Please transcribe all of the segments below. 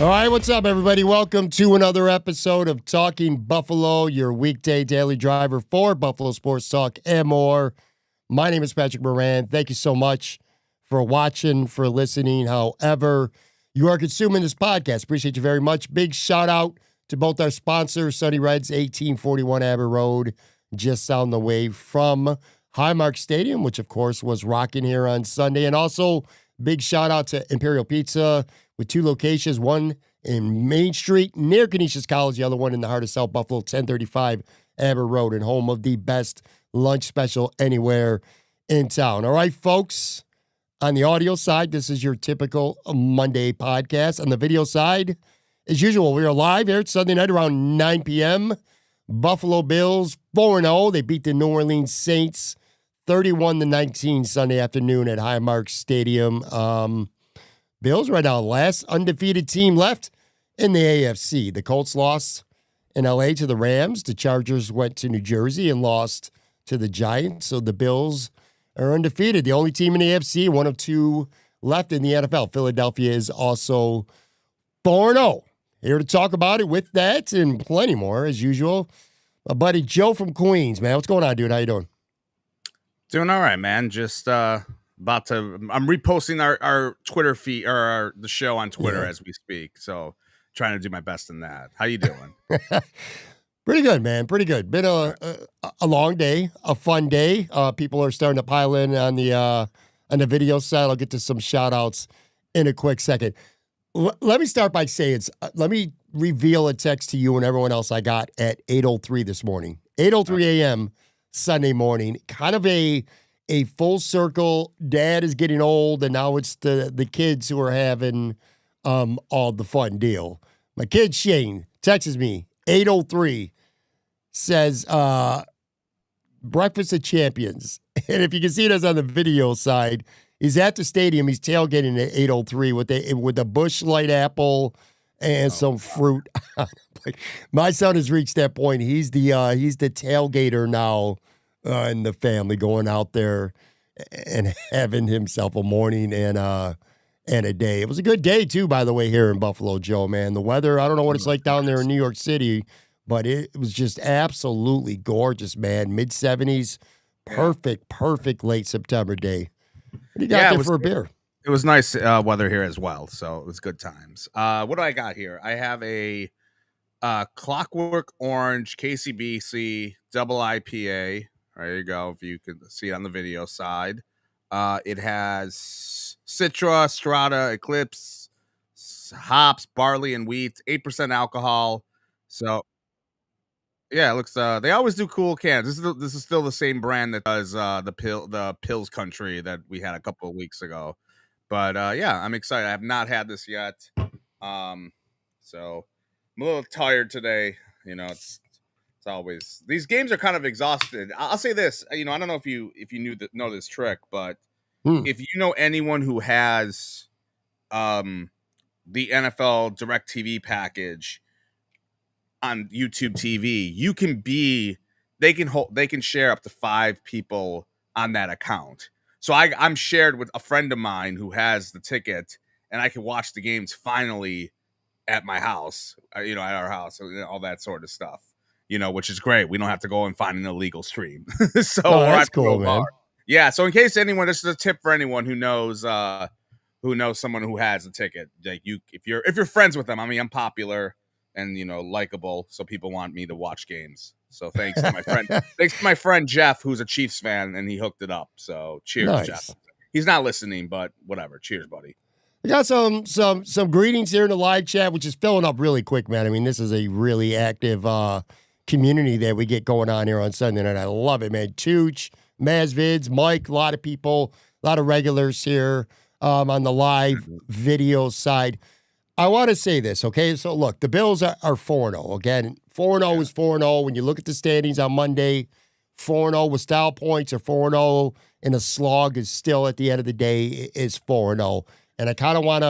All right, what's up, everybody? Welcome to another episode of Talking Buffalo, your weekday daily driver for Buffalo Sports Talk and more. My name is Patrick Moran. Thank you so much for watching, for listening, however you are consuming this podcast. Appreciate you very much. Big shout out to both our sponsors, Sunny Reds, 1841 Aber Road, just down the way from Highmark Stadium, which, of course, was rocking here on Sunday. And also, big shout out to Imperial Pizza, with two locations, one in Main Street near Canisius College, the other one in the heart of South Buffalo, 1035 Aber Road, and home of the best lunch special anywhere in town. All right, folks, on the audio side, this is your typical Monday podcast. On the video side, as usual, we are live here Sunday night around 9 p.m. Buffalo Bills 4-0. They beat the New Orleans Saints 31-19 Sunday afternoon at Highmark Stadium. Bills right now, last undefeated team left in the AFC. The Colts lost in L.A. to the Rams. The Chargers went to New Jersey and lost to the Giants. So the Bills are undefeated. The only team in the AFC, one of two left in the NFL. Philadelphia is also 4-0. Here to talk about it with that and plenty more, as usual, my buddy Joe from Queens. Man, what's going on, dude? How you doing? Doing all right, man. Just I'm reposting our Twitter feed or the show on Twitter as we speak. So trying to do my best in that. How you doing? Pretty good, man. Pretty good. Been a long day, a fun day. People are starting to pile in on the video side. I'll get to some shout outs in a quick second. Let me start by saying, let me reveal a text to you and everyone else I got at 8:03 this morning. 8:03 a.m. Sunday morning. Kind of a full circle. Dad is getting old, and now it's the kids who are having all the fun deal. My kid Shane texts me 8:03, says breakfast of champions. And if you can see this on the video side, he's at the stadium. He's tailgating at 8:03 with a Busch Light apple and some fruit. My son has reached that point. He's the tailgater now in the family, going out there and having himself a morning and a day. It was a good day too, by the way, here in Buffalo, Joe. Man, the weather, I don't know what it's like down there in New York City, but it was just absolutely gorgeous, man. Mid-70s, perfect late September day. What do you got there for a beer? It was nice weather here as well, so it was good times. What do I got here? I have a Clockwork Orange KCBC double IPA. There you go, if you can see it on the video side. It has Citra, Strata, Eclipse, hops, barley, and wheat, 8% alcohol. So yeah, it looks. They always do cool cans. This is still the same brand that does the Pills Country that we had a couple of weeks ago. But yeah, I'm excited. I have not had this yet. So I'm a little tired today. You know, it's always, these games are kind of exhausted. I'll say this. You know, I don't know if you know this trick, but if you know anyone who has the NFL DirecTV package on YouTube TV, they can share up to 5 people on that account. So I'm shared with a friend of mine who has the ticket, and I can watch the games finally at my house, at our house, all that sort of stuff, which is great. We don't have to go and find an illegal stream. So that's cool, man. Yeah. So in case anyone, this is a tip for anyone who knows someone who has a ticket. Like if you're friends with them, I mean, I'm popular and likable, so people want me to watch games. So thanks to my friend, thanks to my friend Jeff, who's a Chiefs fan, and he hooked it up. So cheers, Jeff. He's not listening, but whatever. Cheers, buddy. We got some greetings here in the live chat, which is filling up really quick, man. I mean, this is a really active community that we get going on here on Sunday night. I love it, man. Tooch, Mazvids, Mike, a lot of people, a lot of regulars here on the live video side. I want to say this, okay? So, look, the Bills are 4-0. Again, 4-0 is 4-0. When you look at the standings on Monday, 4-0 with style points or 4-0 in a slog is still, at the end of the day, is 4-0. And I kind of want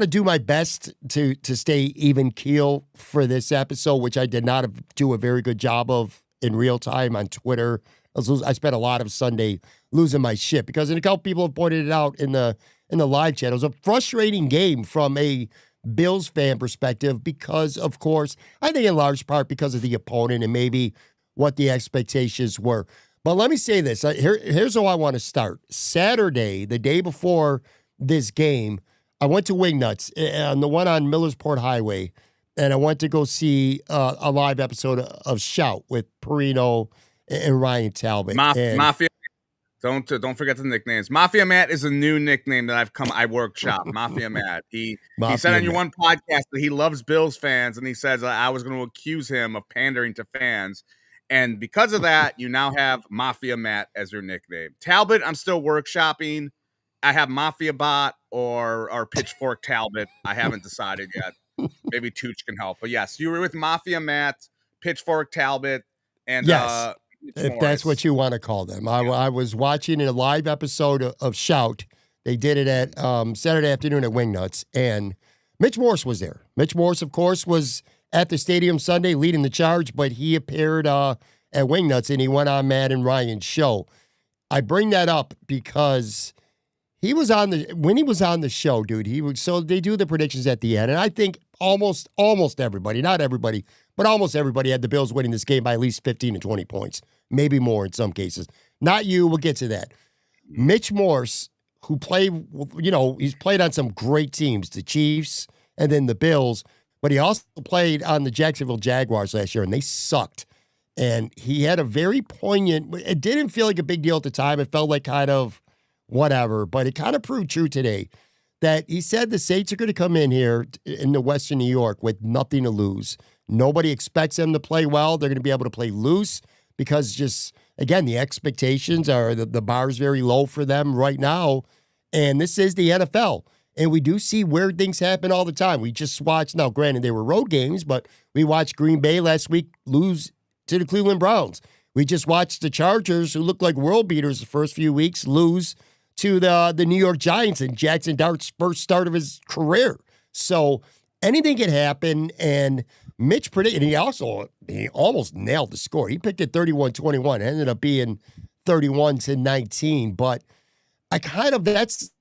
to do my best to stay even keel for this episode, which I did not do a very good job of in real time on Twitter. I spent a lot of Sunday losing my shit because, and a couple people have pointed it out in the live chat, it was a frustrating game from a Bills fan perspective because, of course, I think in large part because of the opponent and maybe what the expectations were. But let me say this. Here's how I want to start. Saturday, the day before this game, I went to Wingnuts on the one on Millersport Highway, and I went to go see a live episode of Shout with Perino and Ryan Talbot. And Mafia. Don't forget the nicknames. Mafia Matt is a new nickname that I workshop. Mafia Matt. He said on your one podcast that he loves Bills fans, and he says I was going to accuse him of pandering to fans. And because of that, you now have Mafia Matt as your nickname. Talbot, I'm still workshopping. I have Mafia Bot or Pitchfork Talbot. I haven't decided yet. Maybe Tooch can help. But yes, you were with Mafia Matt, Pitchfork Talbot, and yes, if Morris. that's what you want to call them. I was watching a live episode of Shout. They did it at Saturday afternoon at Wingnuts, and Mitch Morse was there. Mitch Morse, of course, was at the stadium Sunday leading the charge, but he appeared at Wingnuts, and he went on Matt and Ryan's show. I bring that up because he was when he was on the show, dude, so they do the predictions at the end, and I think almost everybody, not everybody, but almost everybody had the Bills winning this game by at least 15 to 20 points, maybe more in some cases. Not you, we'll get to that. Mitch Morse, who played, he's played on some great teams, the Chiefs and then the Bills, but he also played on the Jacksonville Jaguars last year, and they sucked. And he had a very poignant, it didn't feel like a big deal at the time. It felt like kind of whatever, but it kind of proved true today that he said the Saints are going to come in here in the Western New York with nothing to lose. Nobody expects them to play well. They're going to be able to play loose because just, again, the expectations are the bar's very low for them right now. And this is the NFL. And we do see weird things happen all the time. We just watched, now granted they were road games, but we watched Green Bay last week lose to the Cleveland Browns. We just watched the Chargers, who looked like world beaters the first few weeks, lose to the New York Giants in Jackson Dart's first start of his career. So anything can happen. And Mitch predicted, he almost nailed the score. He picked it 31-21. It ended up being 31-19. But that's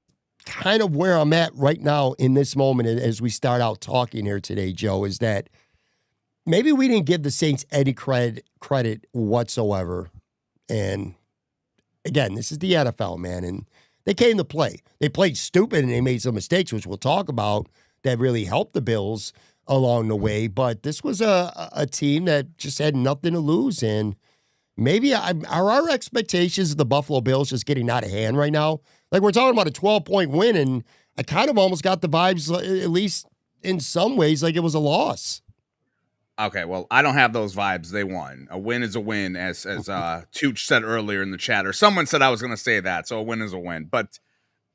kind of where I'm at right now in this moment as we start out talking here today, Joe, is that maybe we didn't give the Saints any credit whatsoever. And again, this is the NFL, man, and they came to play. They played stupid and they made some mistakes, which we'll talk about, that really helped the Bills along the way. But this was a team that just had nothing to lose. And maybe are our expectations of the Buffalo Bills just getting out of hand right now? Like, we're talking about a 12-point win, and I kind of almost got the vibes, at least in some ways, like it was a loss. Okay, well, I don't have those vibes. They won. A win is a win, as Tooch said earlier in the chat, or someone said I was going to say that, so a win is a win. But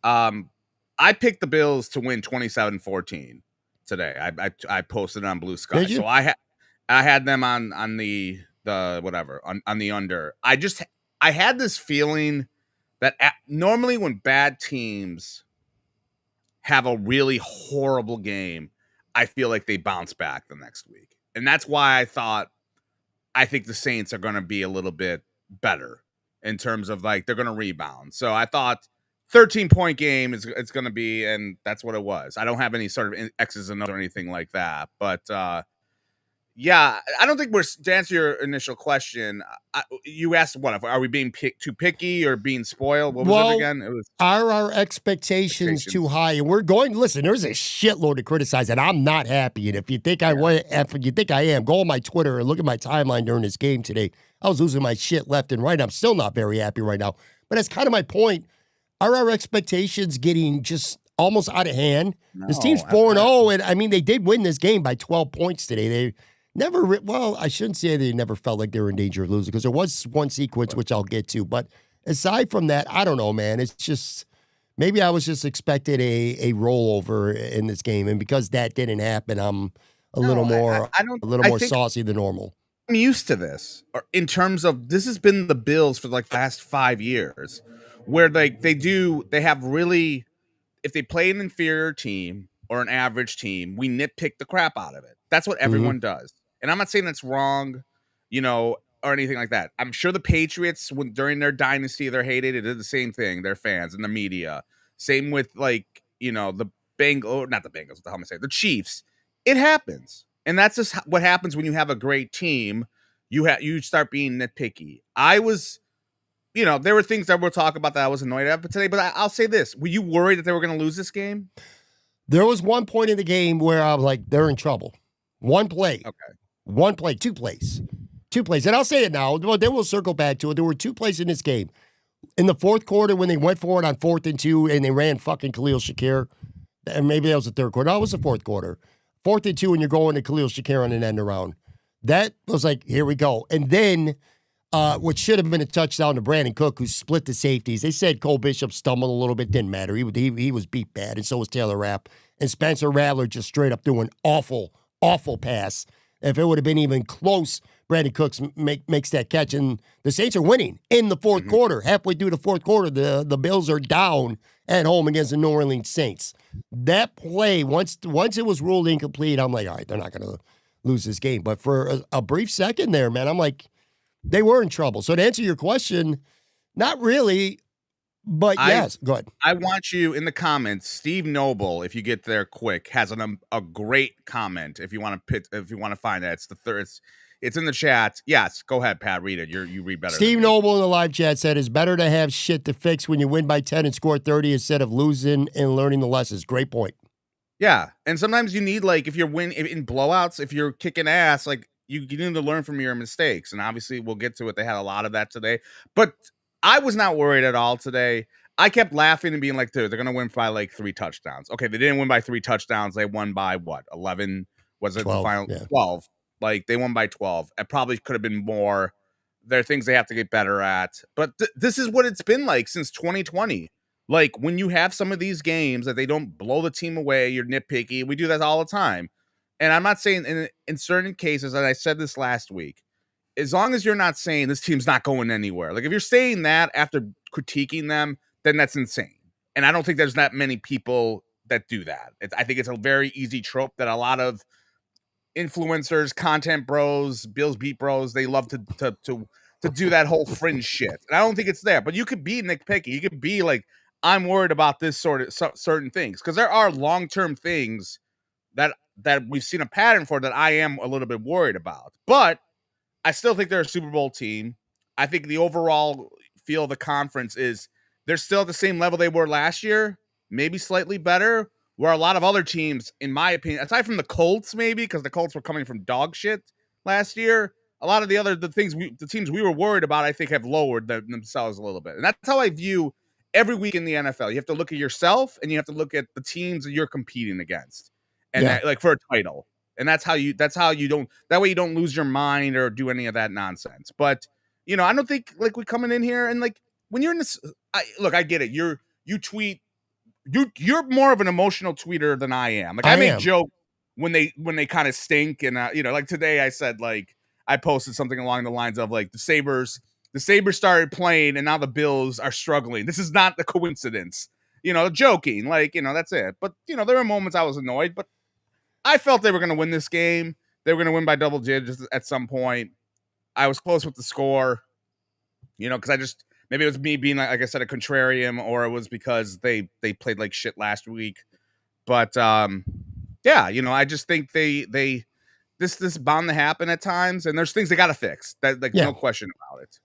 I picked the Bills to win 27-14 today. I posted it on Blue Sky. So I had them on the whatever, on the under. I had this feeling that normally when bad teams have a really horrible game, I feel like they bounce back the next week. And that's why I think the Saints are going to be a little bit better in terms of, like, they're going to rebound. So I thought 13-point game it's going to be, and that's what it was. I don't have any sort of X's and O's or anything like that. But yeah, I don't think to answer your initial question, you asked are we being too picky or being spoiled? What was it again? It was, are our expectations too high? And we're listen, there's a shitload to criticize, and I'm not happy. And if you think if you think I am, go on my Twitter and look at my timeline during this game today. I was losing my shit left and right. I'm still not very happy right now. But that's kind of my point. Are our expectations getting just almost out of hand? No, this team's 4-0, and I mean, they did win this game by 12 points today. They never, I shouldn't say they never felt like they were in danger of losing, because there was one sequence, which I'll get to. But aside from that, I don't know, man. It's just, maybe I was just expected a rollover in this game. And because that didn't happen, I'm a little more saucy than normal. I'm used to this, in terms of, this has been the Bills for like the past 5 years, where they have really, if they play an inferior team or an average team, we nitpick the crap out of it. That's what everyone does. And I'm not saying that's wrong, or anything like that. I'm sure the Patriots, during their dynasty, they're hated. It did the same thing. Their fans and the media. Same with, like, the not the Bengals, what the hell am I saying? The Chiefs. It happens. And that's just what happens when you have a great team. You start being nitpicky. I was, there were things that we'll talk about that I was annoyed at today, but I'll say this. Were you worried that they were going to lose this game? There was one point in the game where I was like, they're in trouble. One play. Okay. One play, two plays. And I'll say it now, but then we'll circle back to it. There were 2 plays in this game. In the fourth quarter, when they went for it on 4th and 2, and they ran fucking Khalil Shakir, and maybe that was the third quarter. No, it was the fourth quarter. 4th and 2, and you're going to Khalil Shakir on an end around. That was like, here we go. And then what should have been a touchdown to Brandon Cook, who split the safeties. They said Cole Bishop stumbled a little bit. Didn't matter. He was beat bad, and so was Taylor Rapp. And Spencer Rattler just straight up threw an awful, awful pass. If it would have been even close, Brandon Cooks makes that catch, and the Saints are winning in the fourth quarter. Halfway through the fourth quarter, the Bills are down at home against the New Orleans Saints. That play, once it was ruled incomplete, I'm like, all right, they're not going to lose this game. But for a brief second there, man, I'm like, they were in trouble. So to answer your question, not really, but yes, go ahead. I want you in the comments. Steve Noble, if you get there quick, has a great comment. If you want to find that, it's the third. It's in the chat. Yes, go ahead, Pat. Read it. You read better. Steve Noble in the live chat said, "It's better to have shit to fix when you win by 10 and score 30 instead of losing and learning the lessons." Great point. Yeah, and sometimes you need, like, if you're in blowouts, if you're kicking ass, like you need to learn from your mistakes. And obviously, we'll get to it. They had a lot of that today, but I was not worried at all today. I kept laughing and being like, dude, they're going to win by like 3 touchdowns. Okay, they didn't win by 3 touchdowns. They won by what? 11? Was it 12, the final? yeah. 12. Like, they won by 12. It probably could have been more. There are things they have to get better at. But this is what it's been like since 2020. Like, when you have some of these games that they don't blow the team away, you're nitpicky. We do that all the time. And I'm not saying in certain cases, and I said this last week, as long as you're not saying this team's not going anywhere. Like, if you're saying that after critiquing them, then that's insane. And I don't think there's that many people that do that. I think it's a very easy trope that a lot of influencers, content bros, Bills beat bros, they love to do that whole fringe shit. And I don't think it's there. But you could be nitpicky. You could be like, I'm worried about this sort of certain things, because there are long-term things that we've seen a pattern for that I am a little bit worried about. But I still think they're a Super Bowl team. I think the overall feel of the conference is they're still at the same level they were last year, maybe slightly better, where a lot of other teams, in my opinion, aside from the Colts, maybe, because the Colts were coming from dog shit last year, a lot of the teams we were worried about, I think, have lowered themselves a little bit. And that's how I view every week in the NFL. You have to look at yourself, and you have to look at the teams that you're competing against, and like for a title. And that way you don't lose your mind or do any of that nonsense. But, I don't think, like, we're coming in here and, like, when you're in this, I get it. You tweet, you're more of an emotional tweeter than I am. Like, I make jokes when they kind of stink. And, like today I said, like, I posted something along the lines of, like, the Sabres started playing and now the Bills are struggling. This is not a coincidence, joking, like, that's it. But, there were moments I was annoyed, but I felt they were going to win this game. They were going to win by double digits at some point. I was close with the score, because maybe it was me being, like I said, a contrarian, or it was because they played like shit last week. But I just think this is bound to happen at times, and there's things they got to fix. No question about it.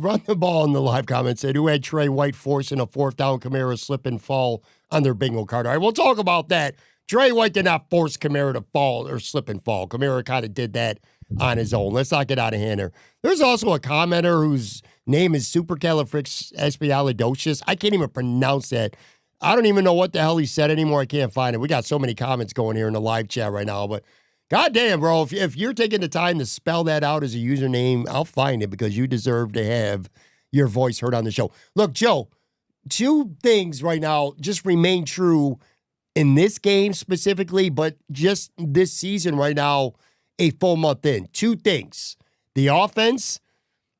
Run the ball in the live comments said, who had Trey White forcing a 4th down Kamara slip and fall on their bingo card? All right, we'll talk about that. Trey White did not force Kamara to fall or slip and fall. Kamara kind of did that on his own. Let's not get out of hand here. There's also a commenter whose name is Supercalifragilisticexpialidocious. I can't even pronounce that. I don't even know what the hell he said anymore. I can't find it. We got so many comments going here in the live chat right now, but goddamn, bro, if you're taking the time to spell that out as a username, I'll find it, because you deserve to have your voice heard on the show. Look, Joe, 2 things right now just remain true in this game specifically, but just this season right now, a full month in. 2 things. The offense,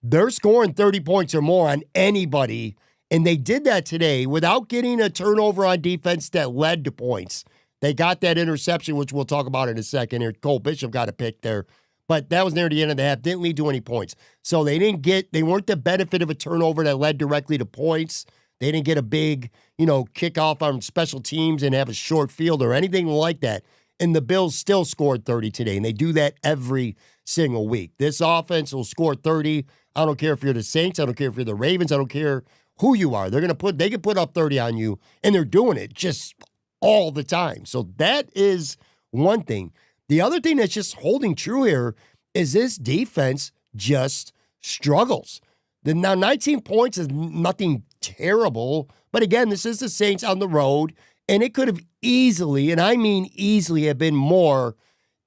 they're scoring 30 points or more on anybody, and they did that today without getting a turnover on defense that led to points. They got that interception, which we'll talk about in a second here. Cole Bishop got a pick there, but that was near the end of the half. Didn't lead to any points. So they weren't the benefit of a turnover that led directly to points. They didn't get a big, kickoff on special teams and have a short field or anything like that. And the Bills still scored 30 today, and they do that every single week. This offense will score 30. I don't care if you're the Saints. I don't care if you're the Ravens. I don't care who you are. They can put up 30 on you, and they're doing it just all the time. So that is one thing. The other thing that's just holding true here is this defense just struggles. Now, 19 points is nothing terrible, but again, this is the Saints on the road, and it could have easily, and I mean easily, have been more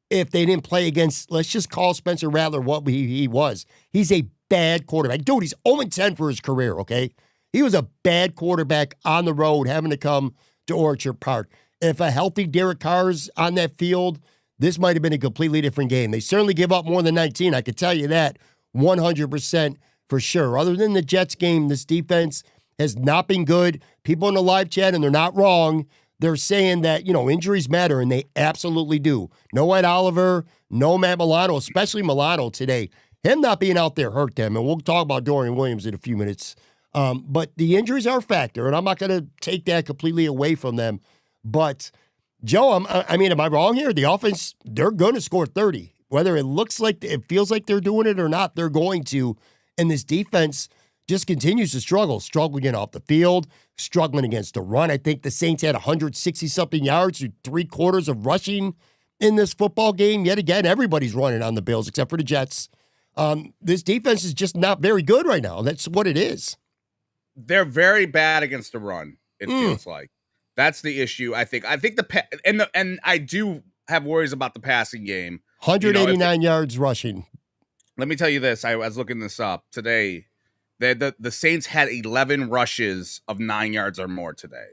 if they didn't play against, let's just call Spencer Rattler what he was. He's a bad quarterback. Dude, he's 0-10 for his career, okay? He was a bad quarterback on the road having to come to Orchard Park. If a healthy Derek Carr's on that field, this might have been a completely different game. They certainly give up more than 19. I could tell you that 100% for sure. Other than the Jets game, this defense has not been good. People in the live chat, and they're not wrong, they're saying that, injuries matter, and they absolutely do. No Ed Oliver, no Matt Milano, especially Milano today. Him not being out there hurt them, and we'll talk about Dorian Williams in a few minutes. But the injuries are a factor, and I'm not going to take that completely away from them. But, Joe, am I wrong here? The offense, they're going to score 30. Whether it feels like they're doing it or not, they're going to. And this defense just continues to struggling off the field, struggling against the run. I think the Saints had 160-something yards through 3/4 of rushing in this football game. Yet again, everybody's running on the Bills except for the Jets. This defense is just not very good right now. That's what it is. They're very bad against the run, it feels like. That's the issue, I think. I think and I do have worries about the passing game. 189 yards rushing. Let me tell you this. I was looking this up today. The Saints had 11 rushes of 9 yards or more today.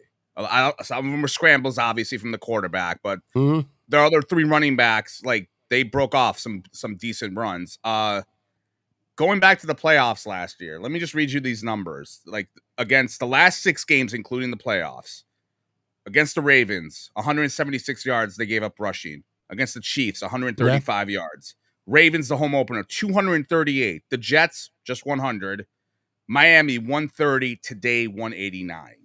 Some of them were scrambles, obviously, from the quarterback, but their other 3 running backs, like, they broke off some decent runs. Going back to the playoffs last year, let me just read you these numbers. Like, against the last 6 games, including the playoffs, against the Ravens, 176 yards they gave up rushing. Against the Chiefs, 135 yards. Ravens, the home opener, 238. The Jets, just 100. Miami, 130. Today, 189.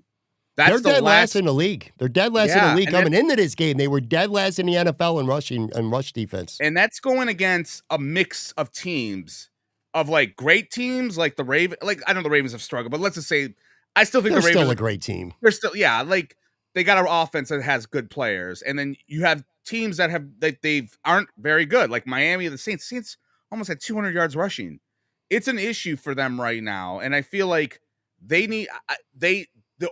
They're dead last in the league. They're dead last in the league. Coming into this game, they were dead last in the NFL in rushing and rush defense. And that's going against a mix of teams, of like great teams, like the Ravens. Like, I know the Ravens have struggled, but let's just say, I still think they're the Ravens still a great team. They're still, like they got an offense that has good players, and then you have teams that aren't very good, like Miami, the Saints. Saints almost had 200 yards rushing. It's an issue for them right now, and I feel like the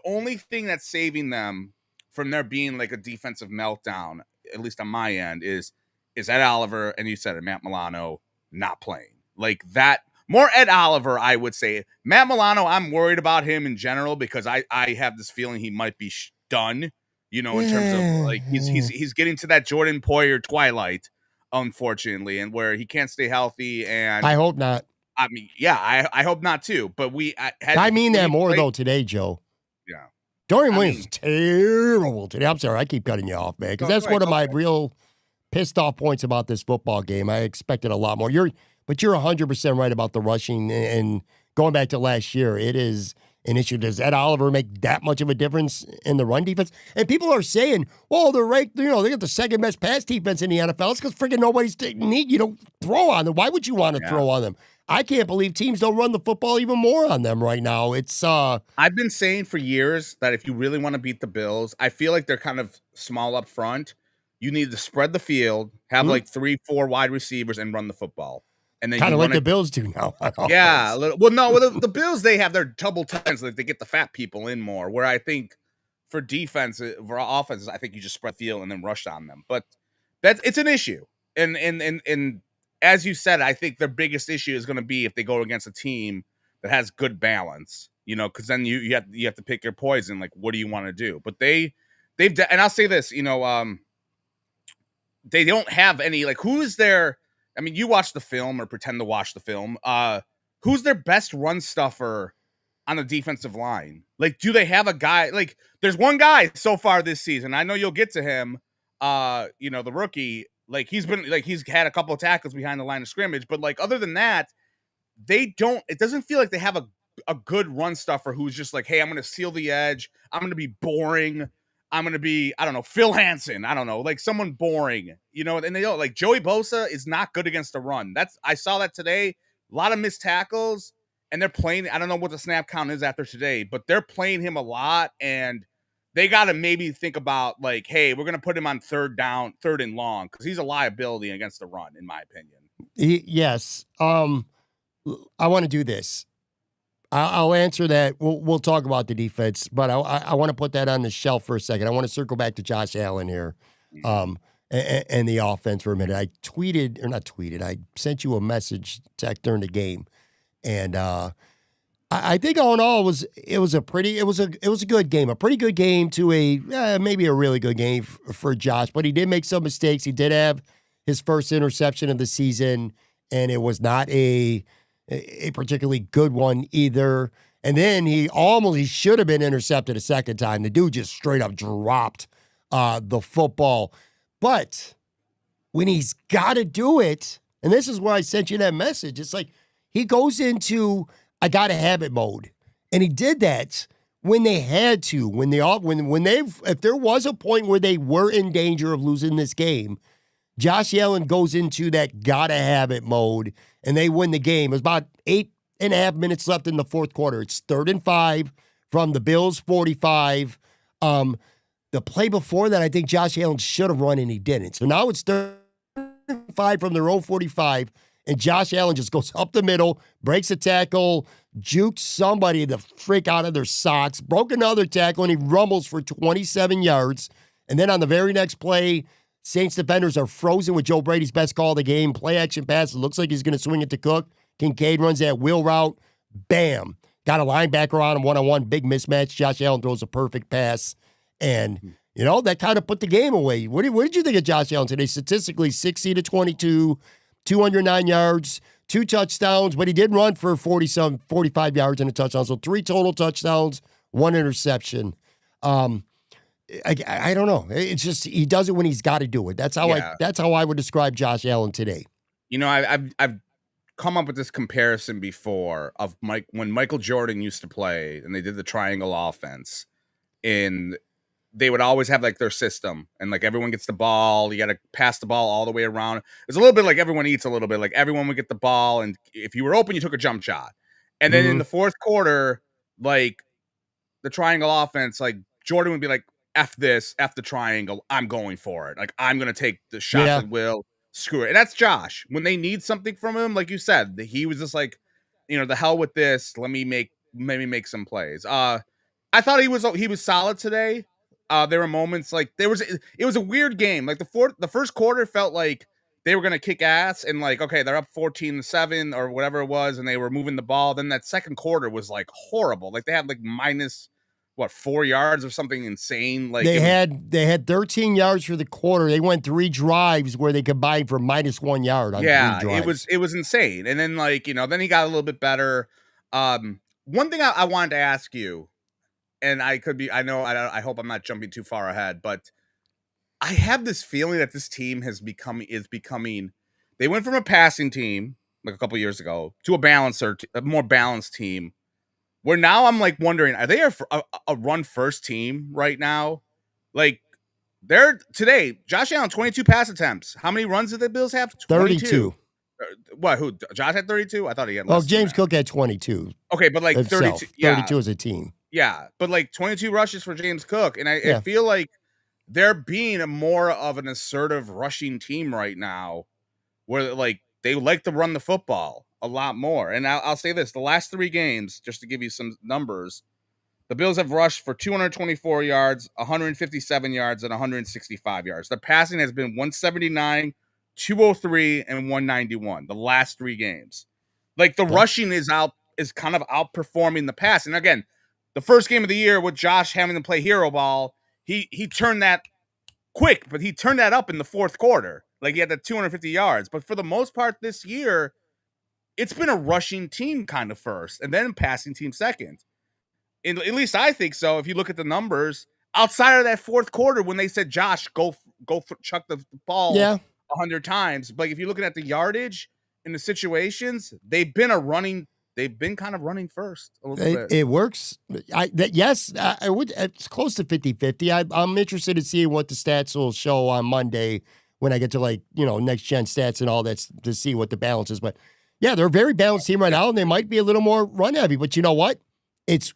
only thing that's saving them from there being like a defensive meltdown, at least on my end, is Ed Oliver, and you said it, Matt Milano not playing. Like that, more Ed Oliver, I would say. Matt Milano, I'm worried about him in general because I have this feeling he might be done, in terms of like he's getting to that Jordan Poyer twilight, unfortunately, and where he can't stay healthy. And I hope not. I mean, I hope not too. But I mean that more though today, Joe. Yeah, Dorian Williams is terrible today. I'm sorry, I keep cutting you off, man, because that's one of my real pissed off points about this football game. I expected a lot more. But you're 100% right about the rushing, and going back to last year, it is an issue. Does Ed Oliver make that much of a difference in the run defense? And people are saying, well, they're ranked, they got the second best pass defense in the NFL. It's because freaking nobody's throw on them. Why would you want to throw on them? I can't believe teams don't run the football even more on them right now. It's I've been saying for years that if you really want to beat the Bills, I feel like they're kind of small up front. You need to spread the field, have like 3-4 wide receivers, and run the football. And then kind of like the Bills do now. Yeah. The Bills, they have their double times. Like they get the fat people in more, where I think for defense, for offenses, I think you just spread the field and then rush on them. But it's an issue. And as you said, I think their biggest issue is going to be if they go against a team that has good balance, because then you have to pick your poison. Like, what do you want to do? But and I'll say this, they don't have any, like, who is their, I mean, you watch the film or pretend to watch the film. Who's their best run stuffer on the defensive line? Like, do they have a guy? Like, there's one guy so far this season. I know you'll get to him. The rookie. Like, he's had a couple of tackles behind the line of scrimmage, but like other than that, it doesn't feel like they have a a good run stuffer who's just like, hey, I'm going to seal the edge. I'm going to be boring. I'm going to be, I don't know, Phil Hansen. I don't know, like someone boring, you know, and they don't like Joey Bosa is not good against the run. I saw that today. A lot of missed tackles, and they're playing. I don't know what the snap count is after today, but they're playing him a lot. And they got to maybe think about like, hey, we're going to put him on third and long because he's a liability against the run, in my opinion. Yes. I want to do this. I'll answer that. We'll talk about the defense, but I want to put that on the shelf for a second. I want to circle back to Josh Allen here, and the offense for a minute. I sent you a message text during the game, and I think all in all it was a good game, a pretty good game to maybe a really good game for Josh. But he did make some mistakes. He did have his first interception of the season, and it was not a particularly good one either. And then he should have been intercepted a second time. The dude just straight up dropped the football. But when he's got to do it, and this is where I sent you that message, it's like he goes into I got to have it mode. And he did that when they had to, if there was a point where they were in danger of losing this game, Josh Allen goes into that gotta have it mode, and they win the game. There's about 8.5 minutes left in the fourth quarter. It's 3rd and 5 from the Bills' 45. The play before that, I think Josh Allen should have run, and he didn't. So now it's 3rd and 5 from their own 45, and Josh Allen just goes up the middle, breaks a tackle, jukes somebody the freak out of their socks, broke another tackle, and he rumbles for 27 yards. And then on the very next play, Saints defenders are frozen with Joe Brady's best call of the game. Play action pass. It looks like he's going to swing it to Cook. Kincaid runs that wheel route. Bam. Got a linebacker on him one-on-one. Big mismatch. Josh Allen throws a perfect pass. And, that kind of put the game away. What did you think of Josh Allen today? Statistically, 60-22, 209 yards, 2 touchdowns, but he did run for 45 yards and a touchdown. So 3 total touchdowns, 1 interception. I don't know. It's just he does it when he's got to do it. That's how I would describe Josh Allen today. I've come up with this comparison before of when Michael Jordan used to play and they did the triangle offense, and they would always have like their system and like everyone gets the ball. You got to pass the ball all the way around. It's a little bit like everyone eats a little bit. Like everyone would get the ball, and if you were open, you took a jump shot. And then in the fourth quarter, like the triangle offense, like Jordan would be like, F this, F the triangle, I'm going for it. Like, I'm going to take the shot that will screw it. And that's Josh. When they need something from him, like you said, he was just like, the hell with this. Let me make some plays. I thought he was solid today. There were moments like it was a weird game. Like the first quarter felt like they were going to kick ass and like, okay, they're up 14-7 or whatever it was. And they were moving the ball. Then that second quarter was like horrible. Like they had like minus 4 yards or something insane. Like they had 13 yards for the quarter. They went 3 drives where they combined for -1 yard on 3 drives. It was insane. And then then he got a little bit better. One thing I wanted to ask you, and I hope I'm not jumping too far ahead, but I have this feeling that this team is becoming. They went from a passing team like a couple years ago to a more balanced team. Where now I'm like wondering, are they a run first team right now? Like today, Josh Allen 22 pass attempts. How many runs did the Bills have? 32. What? Who? Josh had 32. I thought he had less. Well, James Cook had 22. Okay, but like himself. 32. Yeah, 32 as a team. Yeah, but like 22 rushes for James Cook, and I feel like they're being more of an assertive rushing team right now, where like they like to run the football a lot more. And I'll say this, the last 3 games, just to give you some numbers, the Bills have rushed for 224 yards, 157 yards, and 165 yards. The passing has been 179, 203, and 191 the last 3 games. Like the rushing is kind of outperforming the pass. And again, the first game of the year with Josh having to play hero ball, he turned that quick, but he turned that up in the fourth quarter. Like he had the 250 yards. But for the most part this year, it's been a rushing team kind of first, and then passing team second. At least I think so. If you look at the numbers, outside of that fourth quarter when they said, Josh, go chuck the ball 100 times. But if you're looking at the yardage and the situations, they've been a running they've been kind of running first a little bit. It works. Yes, I would. It's close to 50-50. I'm interested to see what the stats will show on Monday when I get to next gen stats and all that to see what the balance is. But yeah, they're a very balanced team right now, and they might be a little more run heavy. But you know what? It's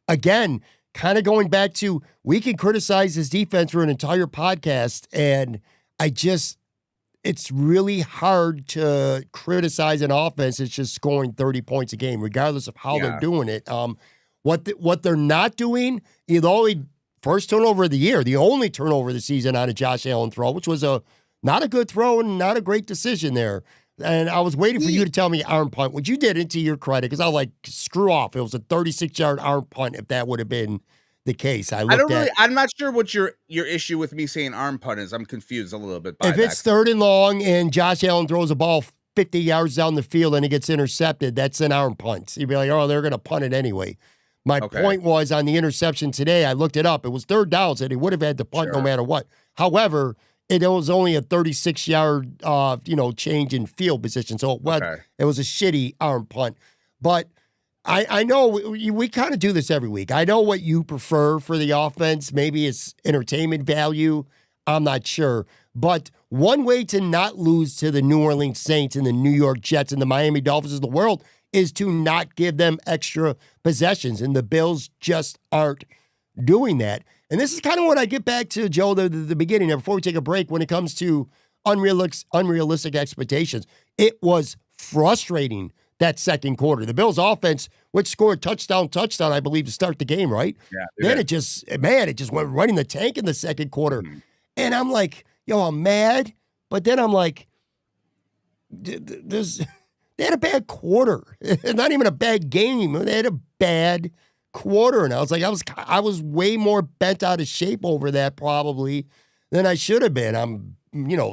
again kind of going back to we can criticize this defense for an entire podcast, and it's really hard to criticize an offense that's just scoring 30 points a game, regardless of how they're doing it. What they're not doing, the only first turnover of the year, the only turnover of the season on a Josh Allen throw, which was not a good throw and not a great decision there. And I was waiting for you to tell me arm punt, which you did into your credit, because I was like, screw off. It was a 36-yard arm punt if that would have been the case. I'm not sure what your issue with me saying arm punt is. I'm confused a little bit by if that. it's 3rd and long and Josh Allen throws a ball 50 yards down the field and it gets intercepted, that's an arm punt. You'd be like, oh, they're going to punt it anyway. My point was on the interception today, I looked it up. It was 3rd down, so they would have had to punt no matter what. However, it was only a 36-yard change in field position, so it was a shitty arm punt. But I know we kind of do this every week. I know what you prefer for the offense. Maybe it's entertainment value. I'm not sure. But one way to not lose to the New Orleans Saints and the New York Jets and the Miami Dolphins of the world is to not give them extra possessions. And the Bills just aren't doing that. And this is kind of what I get back to, Joe, the beginning there before we take a break when it comes to unrealistic expectations. It was frustrating that second quarter. The Bills offense, which scored touchdown, I believe, to start the game, right? Yeah. Then it just went running the tank in the second quarter. Mm-hmm. And I'm like, I'm mad. But then I'm like, they had a bad quarter. Not even a bad game. They had a bad quarter. And I was like, I was way more bent out of shape over that probably than I should have been. I'm,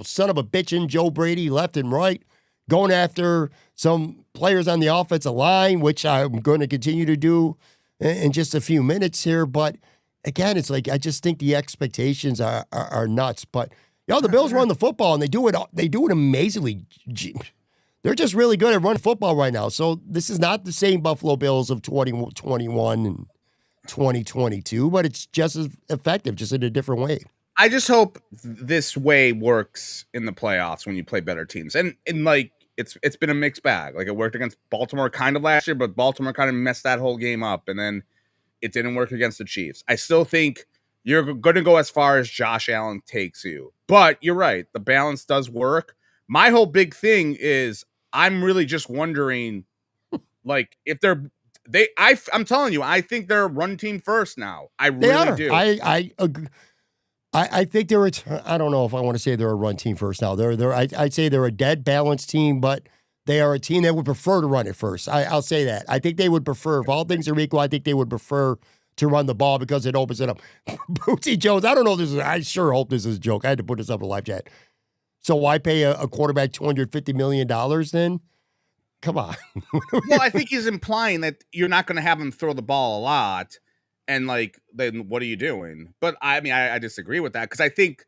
son of a bitch in Joe Brady left and right, going after some players on the offensive line, which I'm going to continue to do in just a few minutes here. But again, it's like I just think the expectations are nuts. But the Bills run the football and they do it amazingly. They're just really good at running football right now. So this is not the same Buffalo Bills of 2021 and 2022, but it's just as effective, just in a different way. I just hope this way works in the playoffs when you play better teams. And like it's been a mixed bag. Like it worked against Baltimore kind of last year, but Baltimore kind of messed that whole game up. And then it didn't work against the Chiefs. I still think you're going to go as far as Josh Allen takes you. But you're right. The balance does work. My whole big thing is I'm really just wondering, like, if I'm telling you, I think they're a run team first now. I really do. I agree. I think they're. I don't know if I want to say they're a run team first now. I'd say they're a dead balanced team, but they are a team that would prefer to run it first. I'll say that. I think they would prefer, if all things are equal, I think they would prefer to run the ball because it opens it up. Bootsy Jones, I don't know if I sure hope this is a joke. I had to put this up in live chat. So why pay a quarterback $250 million then? Come on. Well, I think he's implying that you're not going to have him throw the ball a lot. And like, then what are you doing? But I mean, I disagree with that because I think,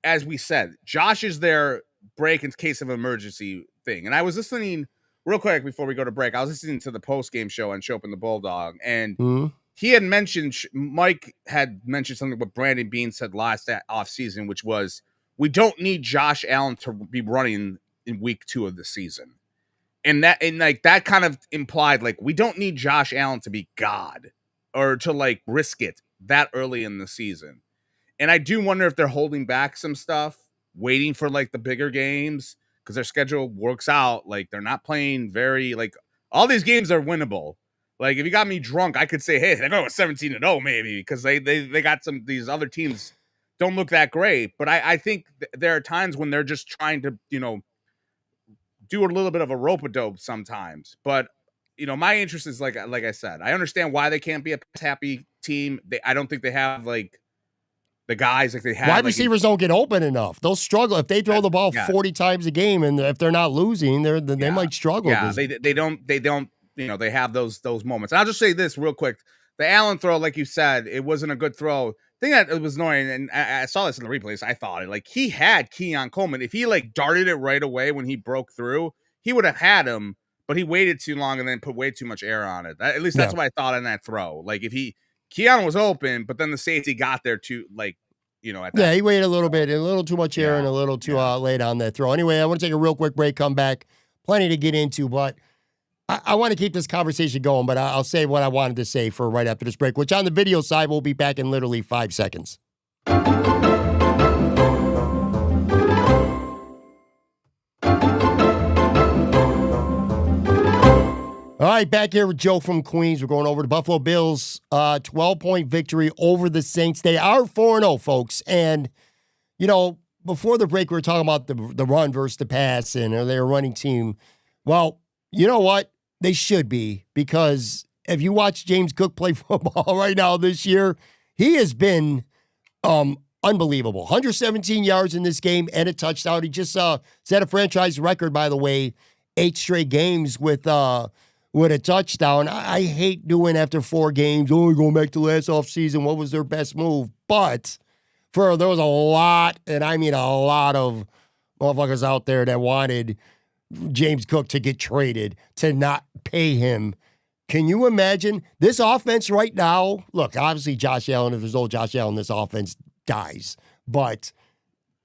as we said, Josh is their break in case of emergency thing. And I was listening real quick before we go to break. I was listening to the post-game show on Chopin the Bulldog, and he had mentioned, Mike had mentioned something what Brandon Beane said last offseason, which was, we don't need Josh Allen to be running in week 2 of the season. And that kind of implied, like, we don't need Josh Allen to be God or to like risk it that early in the season. And I do wonder if they're holding back some stuff, waiting for like the bigger games, because their schedule works out. Like they're not playing like all these games are winnable. Like if you got me drunk, I could say, hey, they're going 17-0 maybe, because they got these other teams don't look that great. But I think there are times when they're just trying to, do a little bit of a rope-a-dope sometimes. But, my interest is like I said, I understand why they can't be a happy team. I don't think they have like the guys like they have. Wide receivers don't get open enough. They'll struggle if they throw the ball 40 times a game, and if they're not losing, they might struggle. Yeah, they don't. They have those moments. And I'll just say this real quick: the Allen throw, like you said, it wasn't a good throw. Thing that it was annoying, and I saw this in the replays. I thought like he had Keon Coleman. If he like darted it right away when he broke through, he would have had him. but he waited too long and then put way too much air on it. At least that's Yeah. what I thought on that throw. Like if Keon was open, but then the safety got there too, like, at Yeah, that. he waited a little bit, a little too much air Yeah, and a little too yeah. late on that throw. Anyway, I want to take a real quick break, come back. Plenty to get into, but I want to keep this conversation going, but I'll say what I wanted to say for right after this break, which on the video side, we'll be back in literally 5 seconds. All right, back here with Joe from Queens. We're going over the Buffalo Bills 12-point victory over the Saints. They are 4-0, folks. And, before the break, we were talking about the run versus the pass, and are they a running team? Well, you know what? They should be, because if you watch James Cook play football right now this year, he has been unbelievable. 117 yards in this game and a touchdown. He just set a franchise record, by the way, 8 straight games with a touchdown. I hate doing after 4 games, we're going back to last offseason, what was their best move? But there was a lot, and I mean a lot of motherfuckers out there that wanted James Cook to get traded, to not pay him. Can you imagine this offense right now? Look, obviously Josh Allen, if there's no Josh Allen, this offense dies. But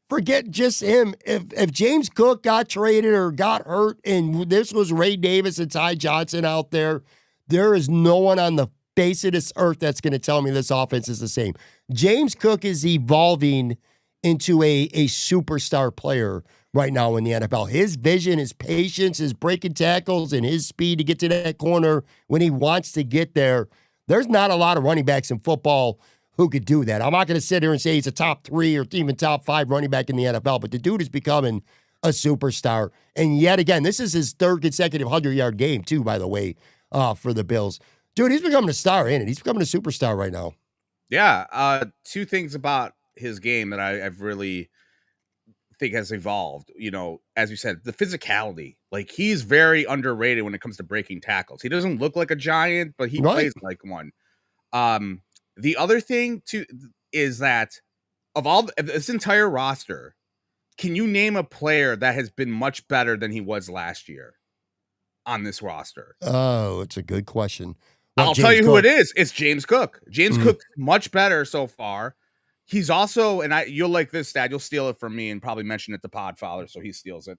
forget just him. If James Cook got traded or got hurt and this was Ray Davis and Ty Johnson out there, there is no one on the face of this earth that's going to tell me this offense is the same. James Cook is evolving into a superstar player right now in the NFL. His vision, his patience, his breaking tackles, and his speed to get to that corner when he wants to get there. There's not a lot of running backs in football who could do that. I'm not going to sit here and say he's a top 3 or even top 5 running back in the NFL, but the dude is becoming a superstar. And yet again, this is his 3rd consecutive 100-yard game too, by the way, for the Bills. Dude, he's becoming a star, ain't it? He's becoming a superstar right now. Yeah. 2 things about his game that I've really think has evolved, as you said, the physicality. Like, he's very underrated when it comes to breaking tackles. He doesn't look like a giant, but he plays like one. The other thing too is that of this entire roster, can you name a player that has been much better than he was last year on this roster? Oh, it's a good question. I'll tell you who it is. It's James Cook. James Cook's much better so far. He's also, and you'll like this stat, you'll steal it from me and probably mention it to Podfather, so he steals it.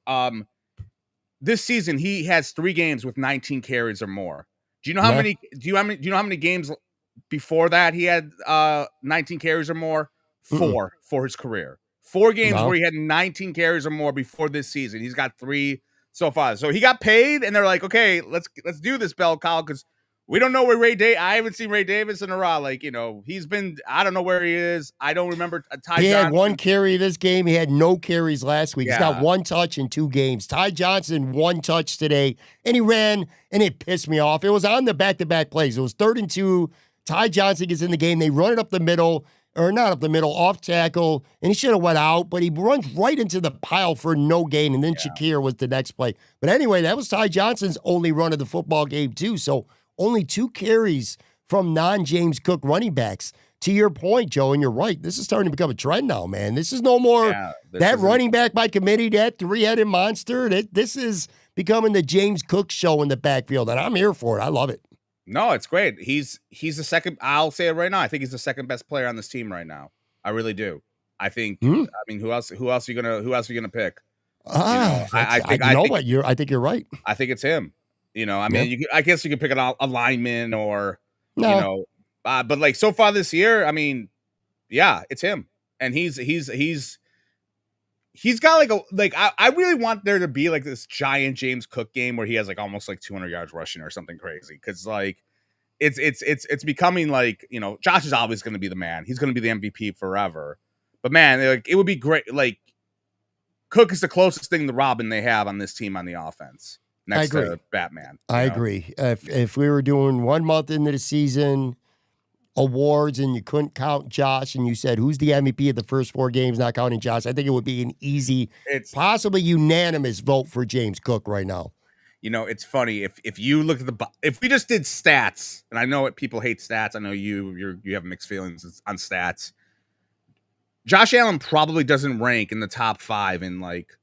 This season he has 3 games with 19 carries or more. Do you know how many? Do you know how many games before that he had 19 carries or more? 4 for his career. 4 games where he had 19 carries or more before this season. He's got 3 so far. So he got paid, and they're like, okay, let's do this, bell cow, because we don't know where I haven't seen Ray Davis in a while. Like, he's been, I don't know where he is. I don't remember Ty Johnson. He had 1 carry this game. He had no carries last week. Yeah. He's got 1 touch in 2 games. Ty Johnson, 1 touch today. And he ran, and it pissed me off. It was on the back-to-back plays. It was 3rd and 2. Ty Johnson gets in the game. They run it up the middle, or not up the middle, off tackle, and he should have went out, but he runs right into the pile for no gain, and then Shakir was the next play. But anyway, that was Ty Johnson's only run of the football game, too. So only 2 carries from non-James Cook running backs. To your point, Joe, and you're right, this is starting to become a trend now, man. This is no more that running back by committee, that 3-headed monster. This is becoming the James Cook show in the backfield, and I'm here for it. I love it. No, it's great. He's the second. I'll say it right now. I think he's the second best player on this team right now. I really do. I think. I mean, who else are you gonna pick? I think you're right. I think it's him. I mean, I guess you could pick a lineman or but like so far this year, I mean, yeah, it's him, and he's got I really want there to be like this giant James Cook game where he has like almost like 200 yards rushing or something crazy, because like it's becoming like, Josh is always going to be the man. He's going to be the MVP forever. But man, like, it would be great. Like, Cook is the closest thing to Robin they have on this team on the offense next to Batman. I agree. If we were doing 1 month into the season awards and you couldn't count Josh and you said, who's the MVP of the first 4 games, not counting Josh, I think it would be an easy, possibly unanimous vote for James Cook right now. It's funny if you look at if we just did stats, and I know people hate stats. I know you have mixed feelings on stats. Josh Allen probably doesn't rank in the top 5 in like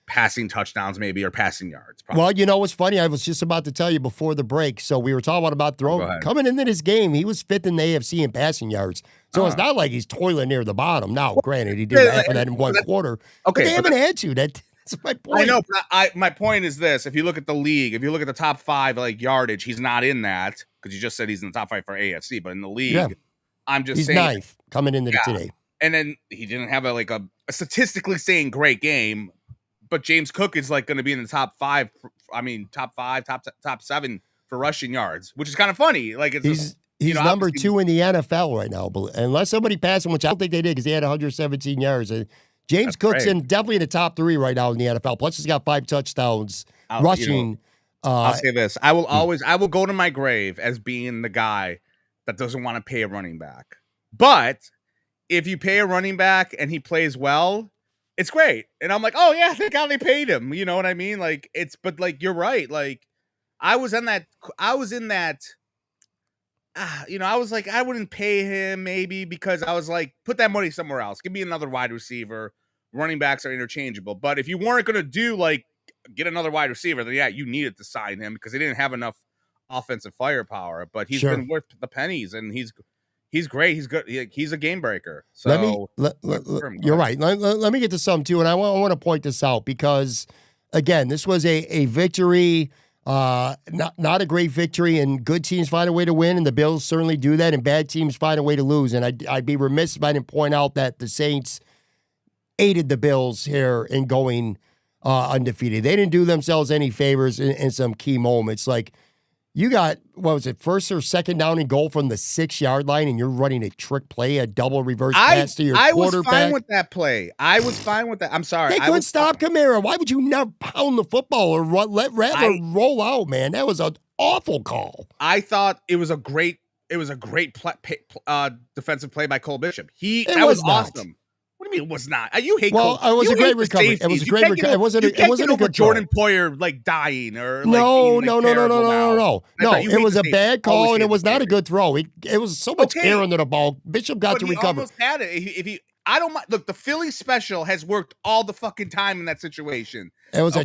passing touchdowns maybe or passing yards. Probably. Well, you know what's funny? I was just about to tell you before the break. So we were talking about throwing. Coming into this game, he was fifth in the AFC in passing yards. So it's not like he's toiling near the bottom. Now, granted, he did half of that in one quarter. Okay, but they haven't had to. That's my point. I know. But my point is this: if you look at the league, if you look at the top 5 like yardage, he's not in that because you just said he's in the top 5 for AFC. But in the league, I'm just saying he's ninth coming into today. And then he didn't have a statistically saying great game. But James Cook is like going to be in the top 5. I mean, top 7 for rushing yards, which is kind of funny. Like he's number 2 in the NFL right now, unless somebody passed him, which I don't think they did because he had 117 yards. And James Cook's definitely in the top 3 right now in the NFL. Plus, he's got 5 touchdowns rushing. I'll say this: I will go to my grave as being the guy that doesn't want to pay a running back. But if you pay a running back and he plays well, it's great. And I'm like, oh yeah, thank God they paid him. You know what I mean? But you're right. Like I was in that, I was like, I wouldn't pay him maybe because I was like, put that money somewhere else. Give me another wide receiver. Running backs are interchangeable. But if you weren't going to do get another wide receiver, then you needed to sign him because they didn't have enough offensive firepower. But he's been worth the pennies and he's great. He's good. He's a game breaker. So you're right. Let me get to some too. And I want to point this out because again, this was a victory, not a great victory, and good teams find a way to win. And the Bills certainly do that. And bad teams find a way to lose. And I'd be remiss if I didn't point out that the Saints aided the Bills here in going undefeated. They didn't do themselves any favors in some key moments. Like you got, what was it, first or second down and goal from the 6-yard line, and you're running a trick play, a double reverse pass to your quarterback. I was fine with that play. I was fine with that. I'm sorry. They couldn't stop Kamara. Why would you never pound the football or let Rattler roll out, man? That was an awful call. I thought it was a great defensive play by Cole Bishop. That was awesome. What do you mean it was not? You hate Cole. It was a great recovery. It was a great recovery. It wasn't a good Jordan Poyer dying or no. It was a bad call and it was not a good throw. It was so much air under the ball. Bishop got to recover. Almost had it. I don't mind. Look, the Philly special has worked all the fucking time in that situation. It was a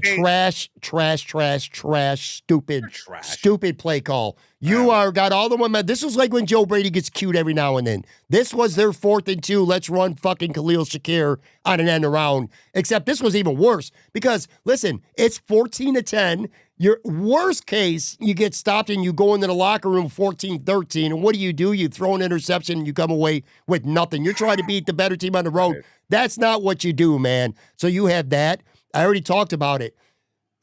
stupid play call. You got all the momentum. This was like when Joe Brady gets cute every now and then. This was their 4th and 2. Let's run fucking Khalil Shakir on an end around. Except this was even worse because, listen, it's 14-10. Your worst case, you get stopped and you go into the locker room 14-13. And what do? You throw an interception and you come away with nothing. You're trying to beat the better team on the road. Right. That's not what you do, man. So you have that. I already talked about it.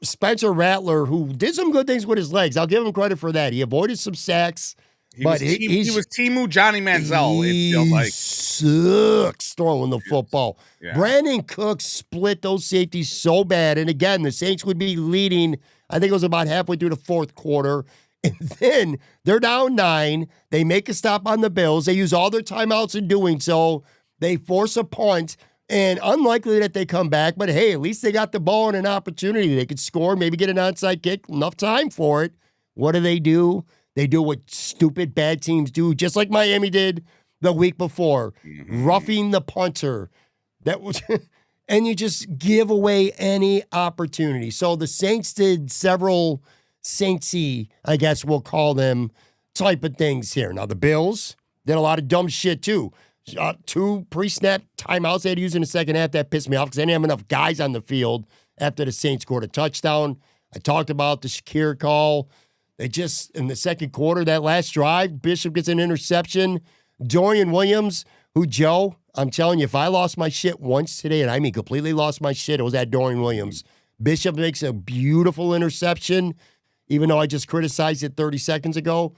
Spencer Rattler, who did some good things with his legs. I'll give him credit for that. He avoided some sacks. He was Timu Johnny Manziel. It feels like sucks throwing the football. Yeah. Brandon Cooks split those safeties so bad. And again, the Saints would be leading, I think it was about halfway through the 4th quarter. And then they're down 9. They make a stop on the Bills. They use all their timeouts in doing so. They force a punt. And unlikely that they come back, but hey, at least they got the ball and an opportunity. They could score, maybe get an onside kick, enough time for it. What do? They do what stupid bad teams do, just like Miami did the week before, roughing the punter. That was, and you just give away any opportunity. So the Saints did several Saintsy, I guess we'll call them, type of things here. Now the Bills did a lot of dumb shit too. 2 pre-snap timeouts they had to use in the second half. That pissed me off because they didn't have enough guys on the field after the Saints scored a touchdown. I talked about the Shakir call. They just, in the second quarter, that last drive, Bishop gets an interception. Dorian Williams, who, Joe, I'm telling you, if I lost my shit once today, and I mean completely lost my shit, it was at Dorian Williams. Bishop makes a beautiful interception, even though I just criticized it 30 seconds ago.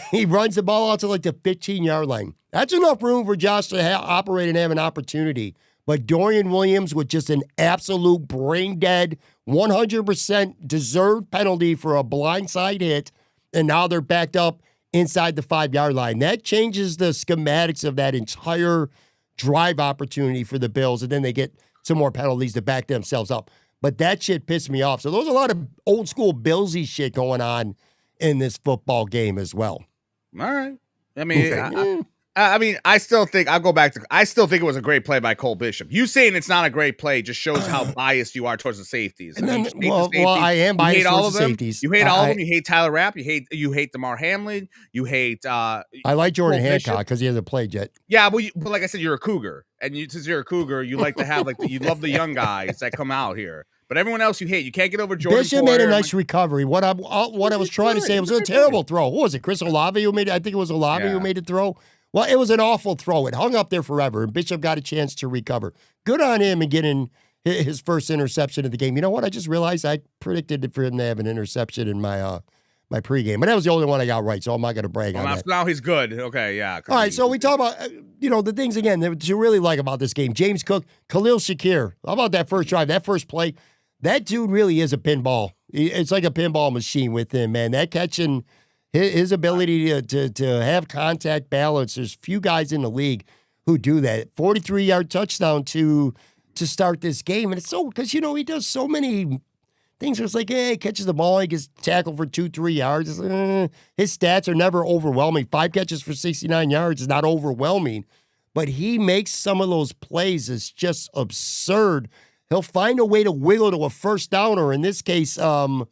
He runs the ball out to like the 15-yard line. That's enough room for Josh to operate and have an opportunity. But Dorian Williams with just an absolute brain-dead, 100% deserved penalty for a blindside hit, and now they're backed up inside the 5-yard line. That changes the schematics of that entire drive opportunity for the Bills, and then they get some more penalties to back themselves up. But that shit pissed me off. So there's a lot of old-school Billsy shit going on in this football game as well. All right. I mean, I mean, I still think I'll go back to. I still think it was a great play by Cole Bishop. You saying it's not a great play just shows how biased you are towards the safeties. I And mean, you then, just hate the well, safeties. I am You hate biased all towards of the them. safeties. You hate all of them. You hate Tyler Rapp. You hate Damar Hamlin. You hate. I like Jordan Cole Hancock Bishop. because he hasn't played yet. Yeah, but like I said, you're a Cougar, and since you're a Cougar, you like to have you love the young guys that come out here. But everyone else you hate. You can't get over Jordan Bishop Porter. made a nice recovery. What I was trying to say, it was a terrible throw. Who was it? Chris Olave who made it? I think it was Olave who made the throw. Well, it was an awful throw. It hung up there forever, and Bishop got a chance to recover. Good on him and getting his first interception of the game. You know what? I just realized I predicted for him to have an interception in my my pregame, but that was the only one I got right, so I'm not going to brag on that. Now he's good. Okay, yeah. All right, so we talk about, the things, again, that you really like about this game. James Cook, Khalil Shakir. How about that first drive, that first play? That dude really is a pinball. It's like a pinball machine with him, man. That catching, his ability to have contact balance, there's few guys in the league who do that. 43-yard touchdown to start this game. And it's so, because, he does so many things where it's like, he catches the ball, he gets tackled for 2-3 yards. His stats are never overwhelming. 5 catches for 69 yards is not overwhelming. But he makes some of those plays is just absurd. He'll find a way to wiggle to a first down, or in this case, a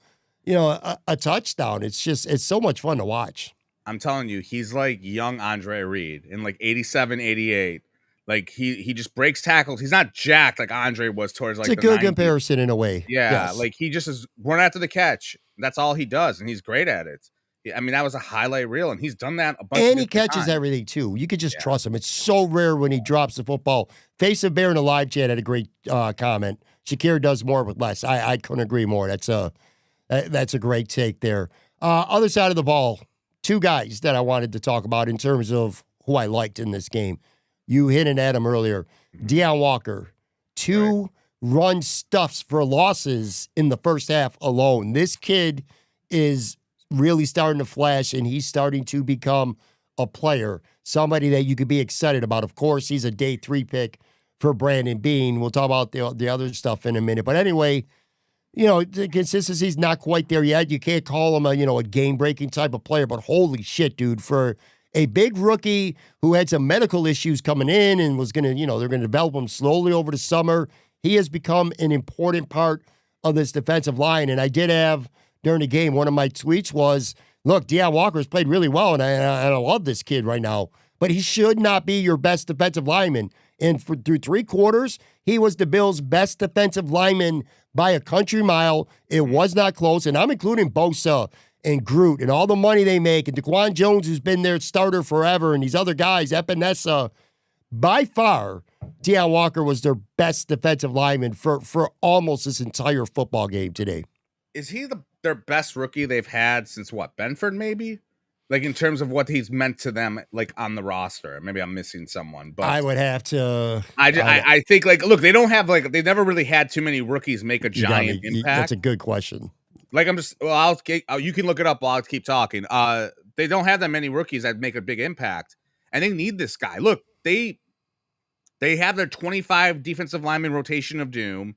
touchdown. It's so much fun to watch. I'm telling you, he's like young Andre Reed in like 87, 88. Like he just breaks tackles. He's not jacked like Andre was towards like. It's a good comparison in a way. Yeah, yes. Like he just is run after the catch. That's all he does, and he's great at it. I mean, that was a highlight reel, and he's done that a bunch. And he catches everything too. You could just trust him. It's so rare when he drops the football. Face of Bear in the live chat had a great comment. Shakir does more with less. I couldn't agree more. That's a great take there. Other side of the ball, 2 guys that I wanted to talk about in terms of who I liked in this game. You hinted at him earlier. Deion Walker, 2 run stuffs for losses in the first half alone. This kid is really starting to flash, and he's starting to become a player, somebody that you could be excited about. Of course, he's a day 3 pick for Brandon Beane. We'll talk about the other stuff in a minute. But anyway, the consistency's not quite there yet. You can't call him a game-breaking type of player, but holy shit, dude, for a big rookie who had some medical issues coming in and was going to, they're going to develop him slowly over the summer. He has become an important part of this defensive line. And I did have, during the game, one of my tweets was, look, Deion Walker has played really well, and I love this kid right now, but he should not be your best defensive lineman. And through 3 quarters, he was the Bills' best defensive lineman by a country mile. It was not close, and I'm including Bosa and Groot and all the money they make, and DeQuan Jones, who's been their starter forever, and these other guys, Epinesa. By far, Deion Walker was their best defensive lineman for almost this entire football game today. Is he their best rookie they've had since what, Benford maybe? Like in terms of what he's meant to them, like on the roster. Maybe I'm missing someone, but I would have to. I think look, they don't have they've never really had too many rookies make a giant impact. That's a good question. Like you can look it up while I keep talking. They don't have that many rookies that make a big impact, and they need this guy. Look, they have their 25 defensive lineman rotation of doom.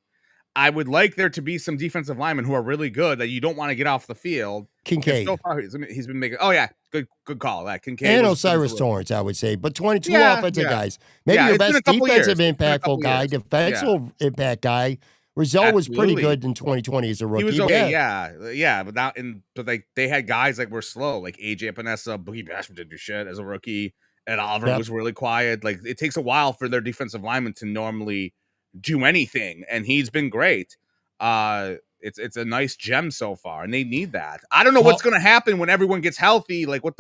I would like there to be some defensive linemen who are really good that you don't want to get off the field. Kincaid. So far, he's been making. Oh yeah, good call. That Kincaid and Osiris Torrance, I would say, but 22 offensive guys. Maybe your best defensive impactful guy, defensive impact guy. Rizzo was pretty good in 2020 as a rookie. He was okay, yeah. But they had guys that were slow, like AJ Epinesa, Boogie Basham didn't do shit as a rookie, and Oliver was really quiet. Like it takes a while for their defensive linemen to normally do anything, and he's been great. It's a nice gem so far, and they need that. I don't know what's going to happen when everyone gets healthy. Like what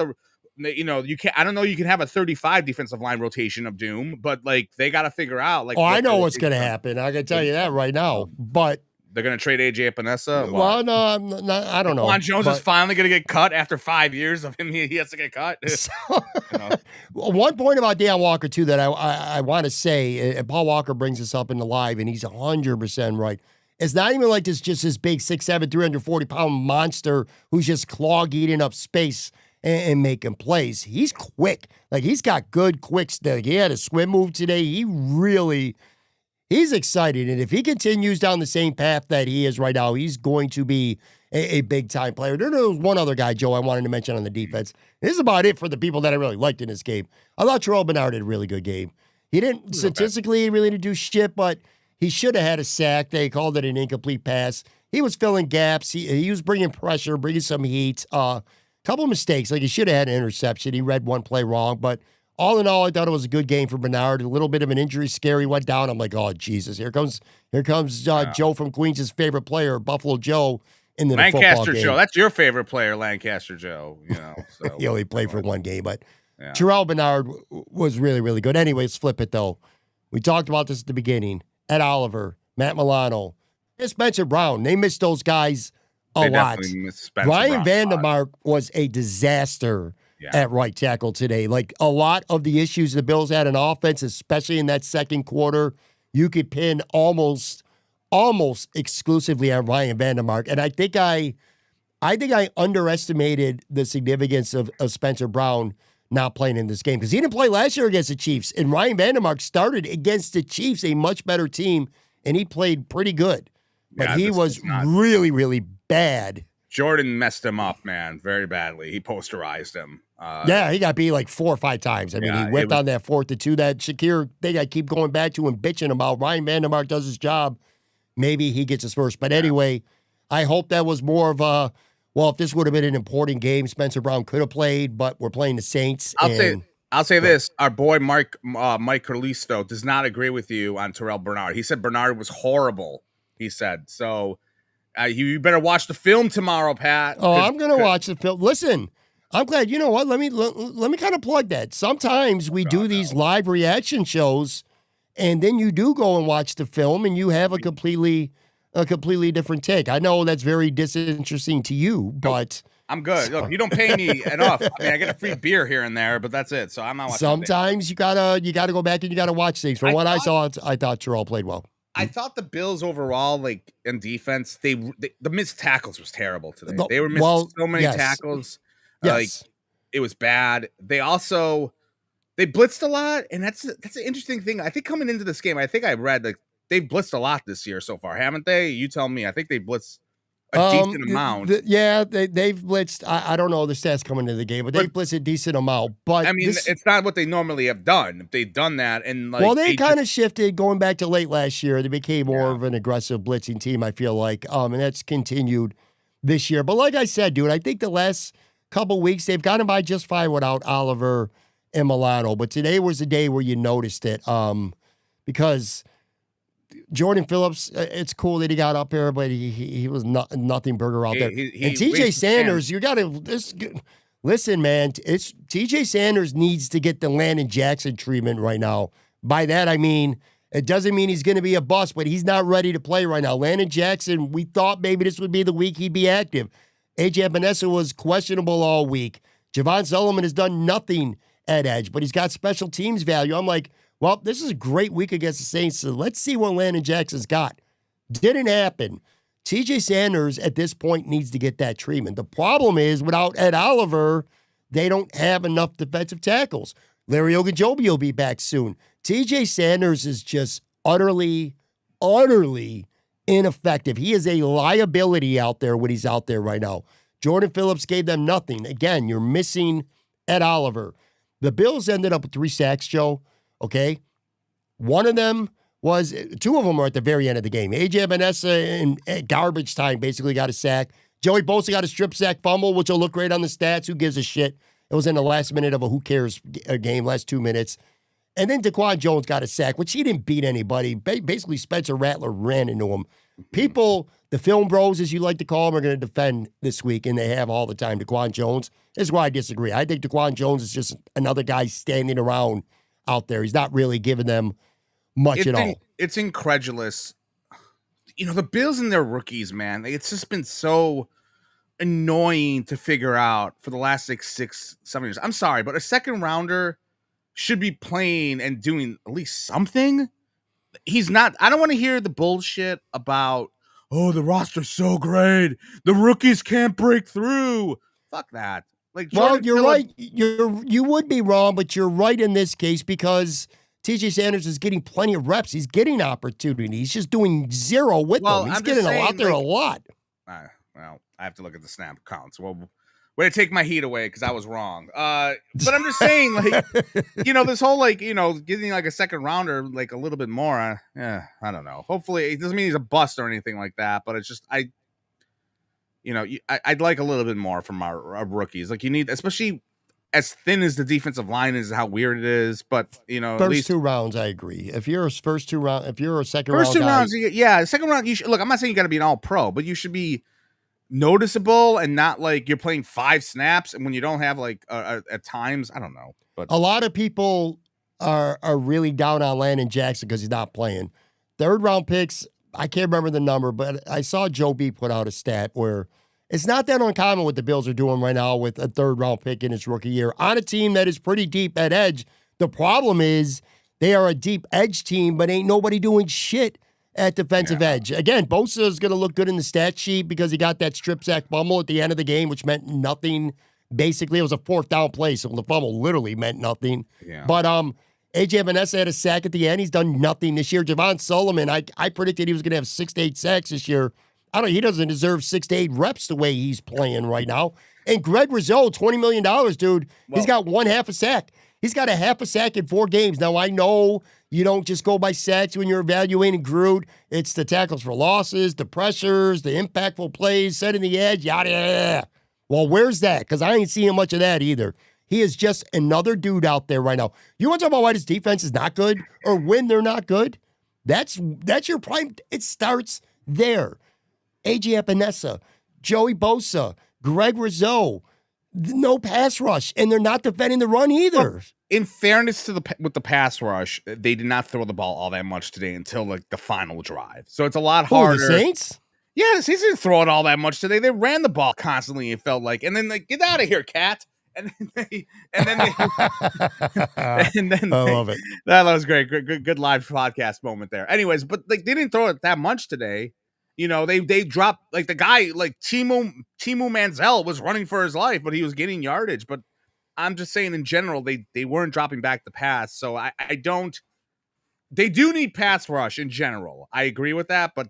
you can't. I don't know. You can have a 35 defensive line rotation of doom, but like they got to figure out. Like, I know what's going to happen. I can tell you that right now. But they're going to trade AJ Epinesa. Well, no, I'm not, I don't know. Juan Jones is finally going to get cut after 5 years of him. He has to get cut. One point about Deion Walker too that I want to say, and Paul Walker brings this up in the live, and he's 100% right. It's not even like this big 6'7", 340-pound monster who's just clog-eating up space and making plays. He's quick. Like, he's got good quick stick. He had a swim move today. He he's excited. And if he continues down the same path that he is right now, he's going to be a big-time player. There was one other guy, Joe, I wanted to mention on the defense. This is about it for the people that I really liked in this game. I thought Terrell Bernard had a really good game. He didn't statistically really do shit, but he should have had a sack. They called it an incomplete pass. He was filling gaps. He was bringing pressure, bringing some heat. Couple of mistakes. Like, he should have had an interception. He read one play wrong. But all in all, I thought it was a good game for Bernard. A little bit of an injury scare. He went down. I'm like, oh, Jesus. Here comes Joe from Queens' favorite player, Buffalo Joe, into the football game. Joe. That's your favorite player, Lancaster Joe. You know, so he only played for one game. But Terrell Bernard was really, really good. Anyway, let's flip it, though. We talked about this at the beginning. Ed Oliver, Matt Milano, and Spencer Brown. They missed those guys a lot. Ryan Vandermark was a disaster at right tackle today. Like, a lot of the issues the Bills had in offense, especially in that second quarter, you could pin almost exclusively on Ryan Vandermark. And I think I underestimated the significance of Spencer Brown not playing in this game, because he didn't play last year against the Chiefs, and Ryan Vandermark started against the Chiefs, a much better team, and he played pretty good. But he was really, really bad. Jordan messed him up, man, very badly. He posterized him. He got beat like 4 or 5 times. I mean, he whipped on that 4th and 2. That Shakir, they got to keep going back to and bitching about. Ryan Vandermark does his job. Maybe he gets his first. But anyway, I hope that was more of a, well, if this would have been an important game, Spencer Brown could have played, but we're playing the Saints. I'll say this. Our boy Mike Carlisto does not agree with you on Terrell Bernard. He said Bernard was horrible, he said. So you better watch the film tomorrow, Pat. Oh, I'm going to watch the film. Listen, I'm glad. You know what? Let me kind of plug that. Sometimes we do these live reaction shows, and then you do go and watch the film, and you have a completely different take. I know that's very disinteresting to you, but I'm good. Look, you don't pay me enough. I mean, I get a free beer here and there, but that's it. So I'm not watching. Sometimes you gotta go back and you gotta watch things. From what I saw, I thought Terrell played well. I thought the Bills overall, like in defense, the missed tackles was terrible today. They were missing so many tackles. Like, it was bad. They blitzed a lot, and that's an interesting thing. I think coming into this game, I think I read that they've blitzed a lot this year so far, haven't they? You tell me. I think they blitzed a decent amount. They've blitzed. I don't know the stats coming into the game, but they've blitzed a decent amount. But I mean, it's not what they normally have done. If they've done that, and they kind of shifted going back to late last year. They became more of an aggressive blitzing team, I feel like, and that's continued this year. But like I said, dude, I think the last couple weeks they've gotten by just fine without Oliver and Milano. But today was the day where you noticed it, because Jordan Phillips, it's cool that he got up here, but he was nothing burger out there. And TJ Sanders, you got to listen, man. It's TJ Sanders needs to get the Landon Jackson treatment right now. By that I mean, it doesn't mean he's going to be a bust, but he's not ready to play right now. Landon Jackson, we thought maybe this would be the week he'd be active. AJ Epinesa was questionable all week. Javon Sullivan has done nothing at edge, but he's got special teams value. I'm like, well, this is a great week against the Saints, so let's see what Landon Jackson's got. Didn't happen. TJ Sanders at this point needs to get that treatment. The problem is, without Ed Oliver, they don't have enough defensive tackles. Larry Ogunjobi will be back soon. TJ Sanders is just utterly ineffective. He is a liability out there when he's out there right now. Jordan Phillips gave them nothing. Again, you're missing Ed Oliver. The Bills ended up with 3 sacks, Joe. Okay? Two of them were at the very end of the game. AJ Epinesa in garbage time basically got a sack. Joey Bosa got a strip sack fumble, which will look great on the stats. Who gives a shit? It was in the last minute of a who cares game, last 2 minutes. And then Daquan Jones got a sack, which he didn't beat anybody. Basically, Spencer Rattler ran into him. People, the film bros, as you like to call them, are going to defend this week, and they have all the time. Daquan Jones. This is where I disagree. I think Daquan Jones is just another guy standing around out there. He's not really giving them much at all. It's incredulous. You know, the Bills and their rookies, man, it's just been so annoying to figure out for the last 6, 7 years. I'm sorry, but a second rounder should be playing and doing at least something. He's not. I don't want to hear the bullshit about, oh, the roster's so great, the rookies can't break through. Fuck that. Like, well, you're right. You would be wrong, but you're right in this case because TJ Sanders is getting plenty of reps. He's getting opportunity. He's just doing zero with them. He's I'm getting just out saying, there a like, lot. well, I have to look at the snap counts. Well, way to take my heat away because I was wrong. But I'm just saying, like, this whole, like, getting like a second rounder, like a little bit more. Yeah, I don't know. Hopefully, it doesn't mean he's a bust or anything like that. But it's just I'd like a little bit more from our rookies. Like, you need, especially as thin as the defensive line is, how weird it is. But at First least 2 rounds, I agree. If you're a if you're a second first round 2 guy, rounds, yeah, second round. You should look. I'm not saying you got to be an all pro, but you should be noticeable and not like you're playing 5 snaps and when you don't have like at times. I don't know, but a lot of people are really down on Landon Jackson because he's not playing. Third round picks, I can't remember the number, but I saw Joe B put out a stat where it's not that uncommon what the Bills are doing right now with a third round pick in his rookie year on a team that is pretty deep at edge. The problem is they are a deep edge team, but ain't nobody doing shit at defensive edge. Again, Bosa is going to look good in the stat sheet because he got that strip sack fumble at the end of the game, which meant nothing. Basically, it was a 4th down play, so the fumble literally meant nothing. Yeah. But AJ Vanessa had a sack at the end. He's done nothing this year. Javon Solomon, I predicted he was going to have 6 to 8 sacks this year. I don't know. He doesn't deserve 6 to 8 reps the way he's playing right now. And Greg Rizzo, $20 million, dude. Well, he's got 1/2 a sack. He's got a 1/2 a sack in 4 games. Now, I know you don't just go by sacks when you're evaluating Groot. It's the tackles for losses, the pressures, the impactful plays, setting the edge, yada, yada. Well, where's that? Because I ain't seeing much of that either. He is just another dude out there right now. You want to talk about why this defense is not good or when they're not good? That's your prime. It starts there. AJ Epinesa, Joey Bosa, Greg Rizzo, no pass rush, and they're not defending the run either. Well, in fairness to with the pass rush, they did not throw the ball all that much today until like the final drive. So it's a lot harder. The Saints? Yeah, the Saints didn't throw it all that much today. They ran the ball constantly. It felt like, and then like, get out of here, cat. And then they, I love it. That was great. Good live podcast moment there. Anyways, but like they didn't throw it that much today. They dropped like the guy like Timu Manziel was running for his life, but he was getting yardage. But I'm just saying in general, they weren't dropping back the pass. So I don't. They do need pass rush in general. I agree with that, but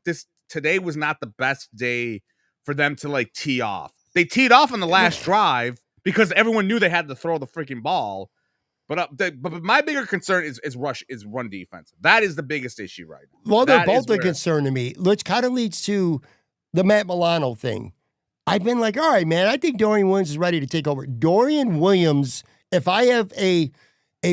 today was not the best day for them to like tee off. They teed off on the last drive because everyone knew they had to throw the freaking ball. But my bigger concern is run defense. That is the biggest issue right now. Well, they're both a concern to me, which kind of leads to the Matt Milano thing. I've been like, all right, man, I think Dorian Williams is ready to take over. Dorian Williams, if I have a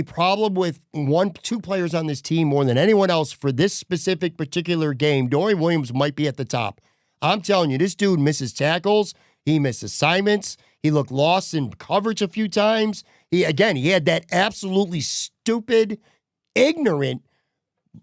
problem with 2 players on this team more than anyone else for this specific particular game, Dorian Williams might be at the top. I'm telling you, this dude misses tackles. He missed assignments. He looked lost in coverage a few times. He had that absolutely stupid, ignorant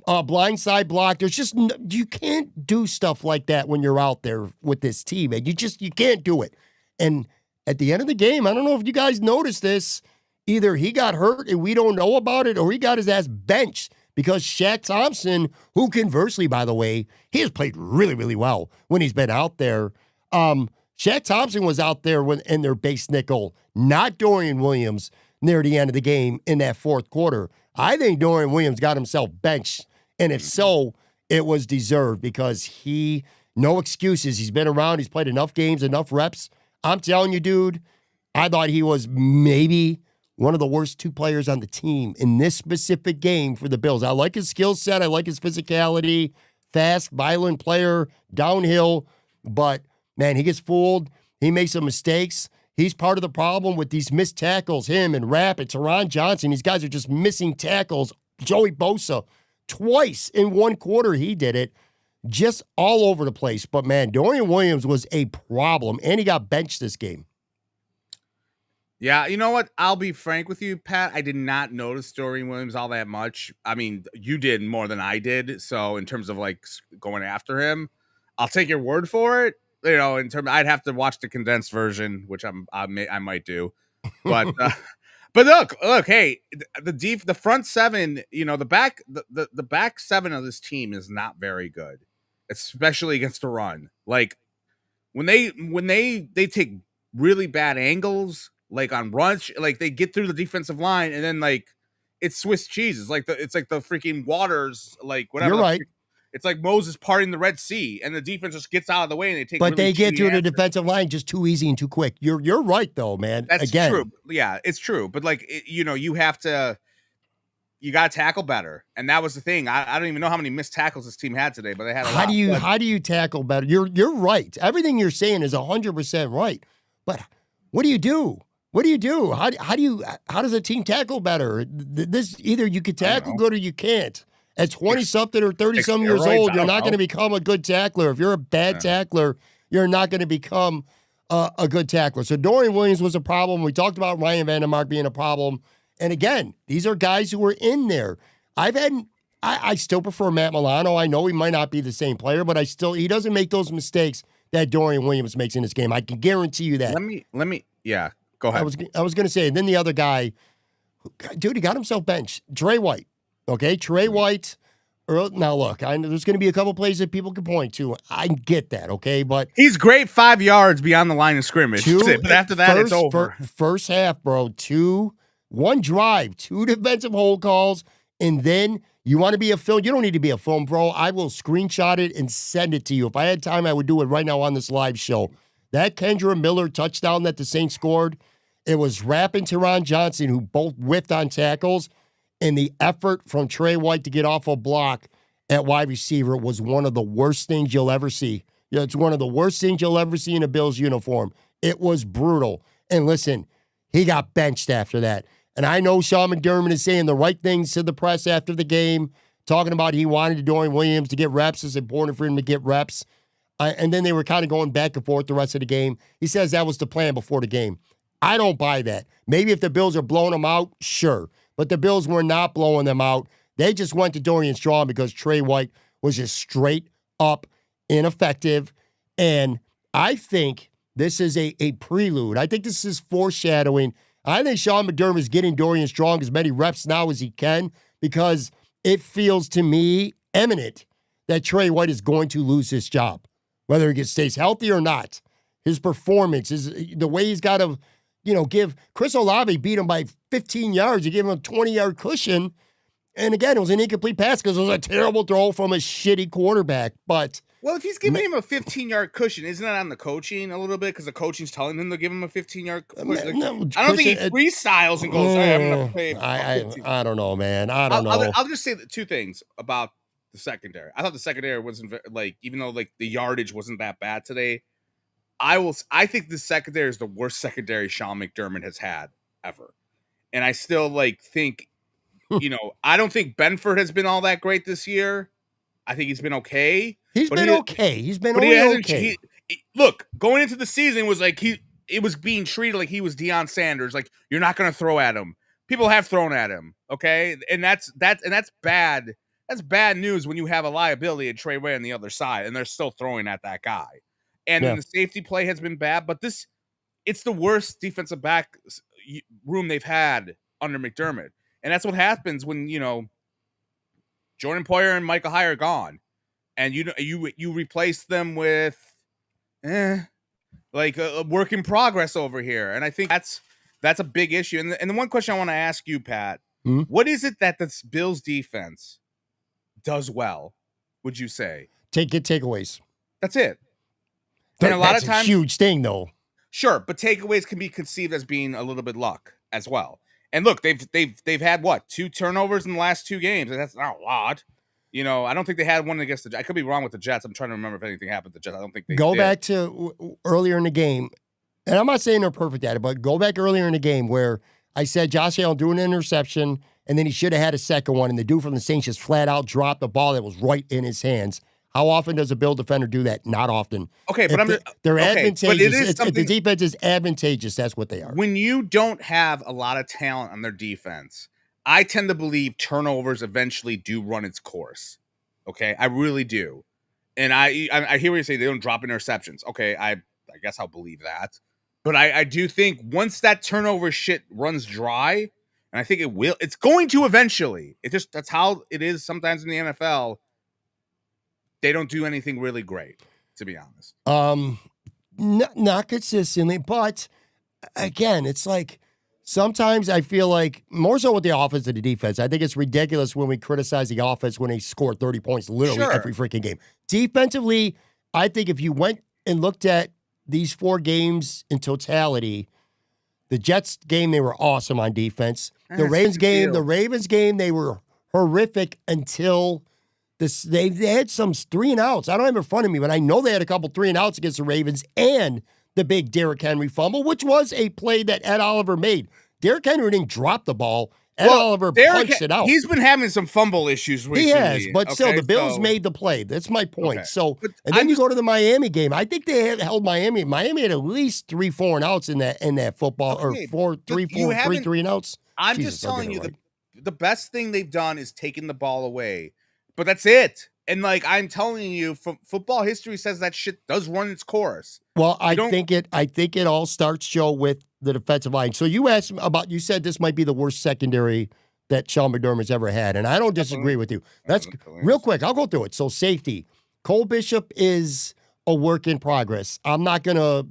blindside block. There's just, you can't do stuff like that when you're out there with this team, and you can't do it. And at the end of the game, I don't know if you guys noticed this, either he got hurt and we don't know about it, or he got his ass benched because Shaq Thompson, who conversely, by the way, he has played really, really well when he's been out there. Shaq Thompson was out there in their base nickel, not Dorian Williams, near the end of the game in that 4th quarter. I think Dorian Williams got himself benched, and if so, it was deserved because no excuses. He's been around. He's played enough games, enough reps. I'm telling you, dude, I thought he was maybe one of the worst 2 players on the team in this specific game for the Bills. I like his skill set. I like his physicality, fast, violent player, downhill, but man, he gets fooled. He makes some mistakes. He's part of the problem with these missed tackles. Him and Rapp and Teron Johnson. These guys are just missing tackles. Joey Bosa, twice in 1 quarter he did it. Just all over the place. But, man, Dorian Williams was a problem, and he got benched this game. Yeah, you know what? I'll be frank with you, Pat. I did not notice Dorian Williams all that much. I mean, you did more than I did. So, in terms of, like, going after him, I'll take your word for it. In terms, I'd have to watch the condensed version, which I might do, but look, hey, the front 7, the back 7 of this team is not very good, especially against the run. Like when they take really bad angles, like on runs, like they get through the defensive line and then like it's Swiss cheese. It's like the freaking waters, like whatever. You're right. It's like Moses parting the Red Sea, and the defense just gets out of the way, and they take. But Really they get through the answers. defensive line just too easy and too quick. You're right though, man. That's Again, true. Yeah, it's true. But like you have to. You got to tackle better, and that was the thing. I don't even know how many missed tackles this team had today, but they had a lot. How do you tackle better? You're right. Everything you're saying is 100% right. But what do you do? What do you do? How does a team tackle better? This either you can tackle good or you can't. At 20 something or 30 something years old, you're not going to become a good tackler. If you're a bad tackler, you're not going to become a good tackler. So Dorian Williams was a problem. We talked about Ryan Vandermark being a problem. And again, these are guys who were in there. I still prefer Matt Milano. I know he might not be the same player, but he doesn't make those mistakes that Dorian Williams makes in this game. I can guarantee you that. Yeah, go ahead. I was going to say, and then the other guy, dude, he got himself benched. Trey White. Okay, Trey White. Now look, there's going to be a couple plays that people can point to. I get that, okay, but he's great 5 yards beyond the line of scrimmage. But after that, it's over. First half, bro. One drive, 2 defensive hold calls, and then you want to be a film. You don't need to be a film, bro. I will screenshot it and send it to you. If I had time, I would do it right now on this live show. That Kendra Miller touchdown that the Saints scored, it was Rapp and Teron Johnson who both whiffed on tackles, and the effort from Trey White to get off a block at wide receiver was one of the worst things you'll ever see. Yeah, it's one of the worst things you'll ever see in a Bills uniform. It was brutal. And listen, he got benched after that. And I know Sean McDermott is saying the right things to the press after the game, talking about he wanted Dorian Williams to get reps. It's important for him to get reps. And then they were kind of going back and forth the rest of the game. He says that was the plan before the game. I don't buy that. Maybe if the Bills are blowing them out, sure. But the Bills were not blowing them out. They just went to Dorian Strong because Trey White was just straight up ineffective. And I think this is a prelude. I think this is foreshadowing. I think Sean McDermott is getting Dorian Strong as many reps now as he can because it feels to me imminent that Trey White is going to lose his job, whether he stays healthy or not. His performance, the way he's got to, give Chris Olave beat him by 15 yards. He gave him a 20-yard cushion. And again, it was an incomplete pass because it was a terrible throw from a shitty quarterback. But if he's giving him a 15-yard cushion, isn't that on the coaching a little bit? Because the coaching's telling him to give him a 15-yard cushion. I don't think he freestyles and goes, I'm going to pay. I don't know, man. I don't know. I'll just say 2 things about the secondary. I thought the secondary wasn't even though the yardage wasn't that bad today. I think the secondary is the worst secondary Sean McDermott has had ever. And I still think, I don't think Benford has been all that great this year. I think he's been okay. He's been okay. Look, going into the season was it was being treated like he was Deion Sanders. Like, you're not going to throw at him. People have thrown at him. Okay. And that's bad. That's bad news when you have a liability at Trey White on the other side and they're still throwing at that guy. And then the safety play has been bad, but it's the worst defensive back room they've had under McDermott. And that's what happens when, Jordan Poyer and Michael Hyde are gone. And you replace them with a work in progress over here. And I think that's a big issue. And the one question I want to ask you, Pat, what is it that this Bills defense does well, would you say? Get takeaways. That's it. And a lot of times, a huge thing, though. Sure, but takeaways can be conceived as being a little bit luck as well. And look, they've had 2 turnovers in the last 2 games, and that's not a lot. I don't think they had one against the Jets. I could be wrong with the Jets. I'm trying to remember if anything happened to the Jets. I don't think they go did. Back to earlier in the game, and I'm not saying they're perfect at it, but go back earlier in the game where I said Josh Allen threw an interception, and then he should have had a second one, and the dude from the Saints just flat out dropped the ball that was right in his hands. How often does a Bill defender do that? Not often. Okay, but they're advantageous. If the defense is advantageous, that's what they are. When you don't have a lot of talent on their defense, I tend to believe turnovers eventually do run its course. Okay, I really do. And I hear what you say, they don't drop interceptions. Okay, I guess I'll believe that. But I do think once that turnover shit runs dry, and I think it's going to eventually. That's how it is sometimes in the NFL. They don't do anything really great, to be honest. Not consistently, but again, it's like Sometimes I feel like more so with the offense than the defense. I think it's ridiculous when we criticize the offense when they score 30 points literally every freaking game. Defensively, I think if you went and looked at these 4 games in totality, the Jets game, they were awesome on defense. The Ravens game, they were horrific until they had some 3 and outs. I don't have it in front of me, but I know they had a couple 3 and outs against the Ravens and the big Derrick Henry fumble, which was a play that Ed Oliver made. Derrick Henry didn't drop the ball. Ed Oliver punched it out. He's been having some fumble issues recently. He has, but still, the Bills made the play. That's my point. Okay. So, and then you go to the Miami game. I think they held Miami. Miami had at least 3 4 and outs in that football, or 3 3 and outs. I'm just telling you, the best thing they've done is taking the ball away, but that's it. And like I'm telling you, football history says that shit does run its course. Well, I think it all starts, Joe, with the defensive line. So you said this might be the worst secondary that Sean McDermott's ever had, and I don't disagree with you. That's real quick. I'll go through it. So safety, Cole Bishop is a work in progress. I'm not gonna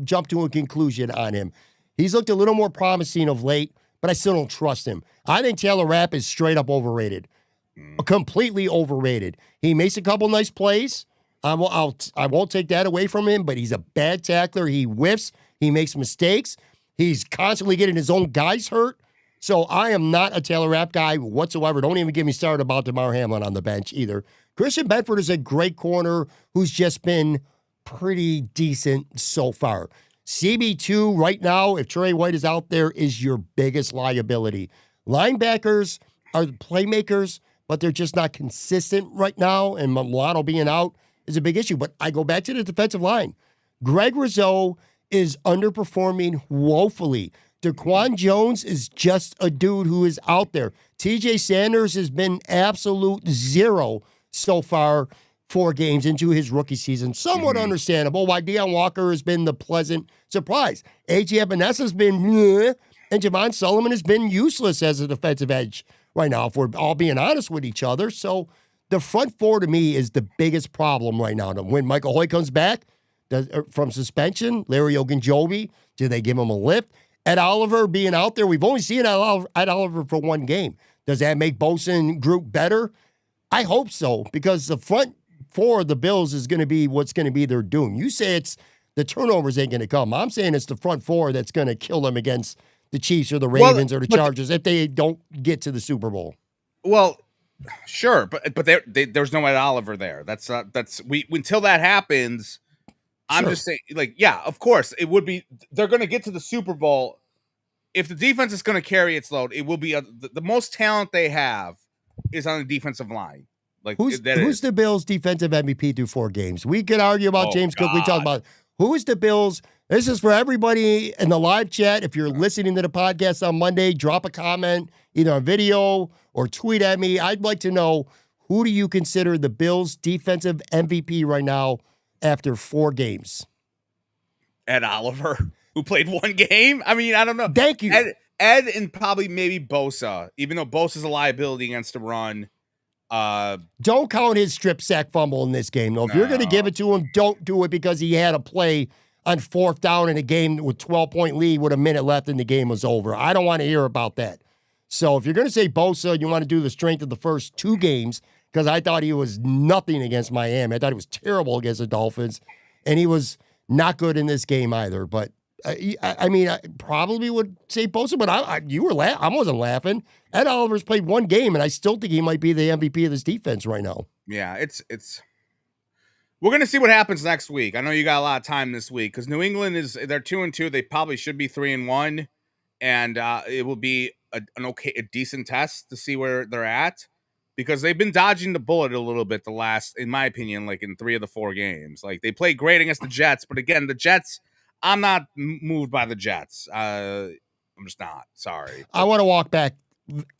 jump to a conclusion on him. He's looked a little more promising of late, but I still don't trust him. I think Taylor Rapp is straight up overrated. Completely overrated. He makes a couple nice plays. I won't take that away from him, but he's a bad tackler. He whiffs. He makes mistakes. He's constantly getting his own guys hurt. So I am not a Taylor Rapp guy whatsoever. Don't even get me started about DeMar Hamlin on the bench either. Christian Bedford is a great corner who's just been pretty decent so far. CB2 right now, if Trey White is out there, is your biggest liability. Linebackers are playmakers, but they're just not consistent right now, and Milano being out is a big issue. But I go back to the defensive line. Greg Rizzo is underperforming woefully. Daquan Jones is just a dude who is out there. TJ Sanders has been absolute zero so far 4 games into his rookie season. Somewhat understandable why Deion Walker has been the pleasant surprise. A.J. Epenesa's been bleh, and Javon Sullivan has been useless as a defensive edge right now, if we're all being honest with each other. So the front 4 to me is the biggest problem right now. When Michael Hoy comes back from suspension, Larry Ogunjobi, do they give him a lift? Ed Oliver being out there, we've only seen Ed Oliver for 1 game. Does that make Bosa and group better? I hope so, because the front 4 of the Bills is going to be what's going to be their doom. You say it's the turnovers ain't going to come. I'm saying it's the front 4 that's going to kill them against the Chiefs or the Ravens or the Chargers if they don't get to the Super Bowl. Well, sure, but there's no Ed Oliver there. Until that happens. I'm just saying, like, yeah, of course it would be. They're going to get to the Super Bowl if the defense is going to carry its load. It will be the most talent they have is on the defensive line. Like, who's the Bills' defensive MVP through 4 games? We could argue about James Cook. We talk about who is the Bills. This is for everybody in the live chat. If you're listening to the podcast on Monday, drop a comment, either on video or tweet at me. I'd like to know, who do you consider the Bills' defensive MVP right now after 4 games? Ed Oliver, who played 1 game? I mean, I don't know. Thank you. Ed and probably maybe Bosa, even though Bosa's a liability against the run. Don't count his strip sack fumble in this game, though. If you're going to give it to him, don't do it because he had a play on 4th down in a game with 12-point lead with a minute left and the game was over. I don't want to hear about that. So if you're going to say Bosa, you want to do the strength of the first 2 games, because I thought he was nothing against Miami. I thought he was terrible against the Dolphins, and he was not good in this game either. But, I mean, I probably would say Bosa, but I wasn't laughing. Ed Oliver's played 1 game, and I still think he might be the MVP of this defense right now. Yeah, it's we're going to see what happens next week. I know you got a lot of time this week because New England they're 2-2. They probably should be 3-1, and it will be a decent test to see where they're at, because they've been dodging the bullet a little bit the last, in my opinion, like in 3 of the 4 games. Like, they played great against the Jets, but again, the Jets, I'm not moved by the Jets. I'm just not. Sorry. I want to walk back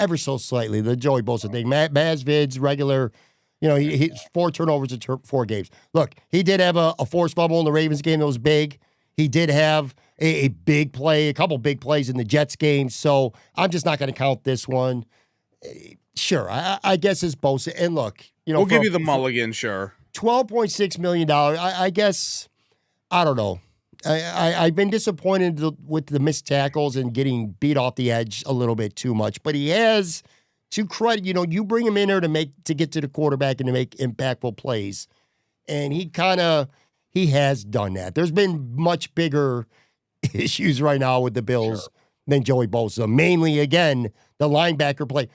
ever so slightly. The Joey Bosa thing. Maz Vids, regular. You know, he's 4 turnovers in 4 games. Look, he did have a forced fumble in the Ravens game that was big. He did have a big play, a couple big plays in the Jets game. So I'm just not going to count this one. Sure, I guess it's Bosa. And look, you know, we'll give you the mulligan, sure. $12.6 million. I guess, I don't know. I've been disappointed with the missed tackles and getting beat off the edge a little bit too much. But he has, to credit, you bring him in there to get to the quarterback and to make impactful plays, and he has done that. There's been much bigger issues right now with the Bills than Joey Bosa. Mainly, again, the linebacker play.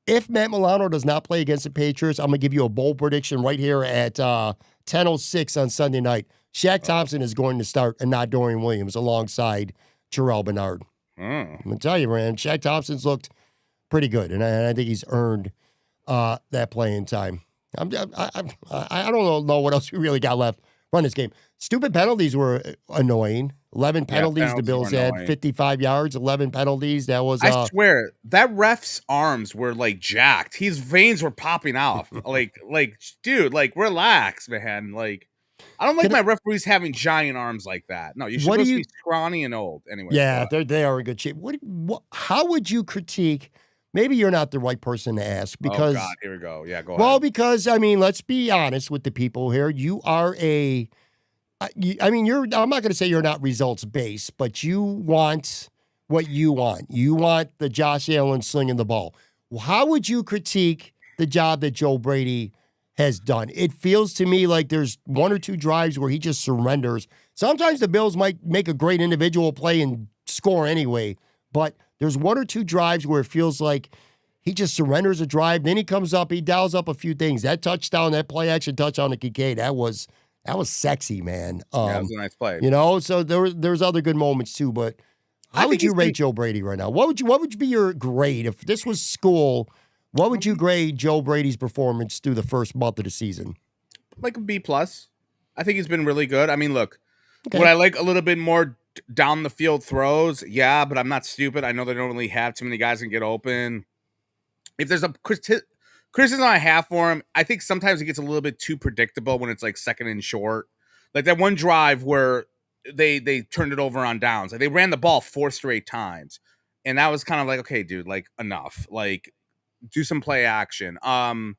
If Matt Milano does not play against the Patriots, I'm going to give you a bold prediction right here at 10:06 on Sunday night. Shaq Thompson is going to start and not Dorian Williams alongside Terrell Bernard. I'm going to tell you, man, Shaq Thompson's looked pretty good, and I think he's earned that playing time. I don't know what else we really got left from this game. Stupid penalties were annoying. 11 penalties the Bills had, 55 yards, 11 penalties. That was I swear that ref's arms were like jacked. His veins were popping off. like dude, like relax, man. Like I don't like my referees having giant arms like that. No, you should be scrawny and old. Anyway. Yeah, they are in good shape. How would you critique? Maybe you're not the right person to ask because. Oh God, here we go. Yeah, go ahead. Well, because I mean, let's be honest with the people here. You are I'm not going to say you're not results based, but you want what you want. You want the Josh Allen slinging the ball. How would you critique the job that Joe Brady has done? It feels to me like there's one or two drives where he just surrenders. Sometimes the Bills might make a great individual play and score anyway, but there's one or two drives where it feels like he just surrenders a drive. Then he comes up, he dials up a few things. That touchdown, that play action touchdown to Kincaid, that was sexy, man. That was a nice play. So there's other good moments too. But how would you rate Joe Brady right now? What would be your grade if this was school? What would you grade Joe Brady's performance through the first month of the season? Like a B+. I think he's been really good. I mean, look, would I like a little bit more down the field throws? Yeah, but I'm not stupid. I know they don't really have too many guys that can get open. If there's a criticism I have for him, I think sometimes it gets a little bit too predictable when it's like second and short. Like that one drive where they turned it over on downs. Like they ran the ball 4 straight times. And that was kind of like, okay, dude, like enough. Like do some play action. One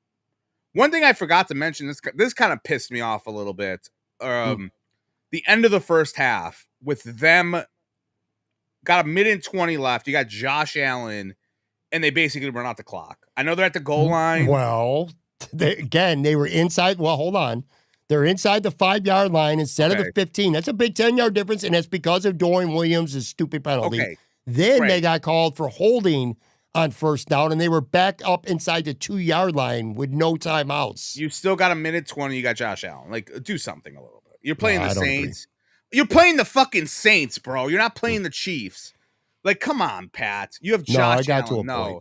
thing I forgot to mention, this kind of pissed me off a little bit. The end of the first half with them got a minute and 20 left. You got Josh Allen and they basically run out the clock. I know they're at the goal line. Well, they were inside. Well, hold on. They're inside the 5-yard line instead of the 15. That's a big 10-yard difference, and that's because of Dorian Williams' stupid penalty. Okay. Then they got called for holding on first down, and they were back up inside the 2-yard line with no timeouts. You still got a minute 20. You got Josh Allen. Like, do something a little bit. You're playing the Saints. You're playing the fucking Saints, bro. You're not playing the Chiefs. Like, come on, Pat. You have Josh Allen.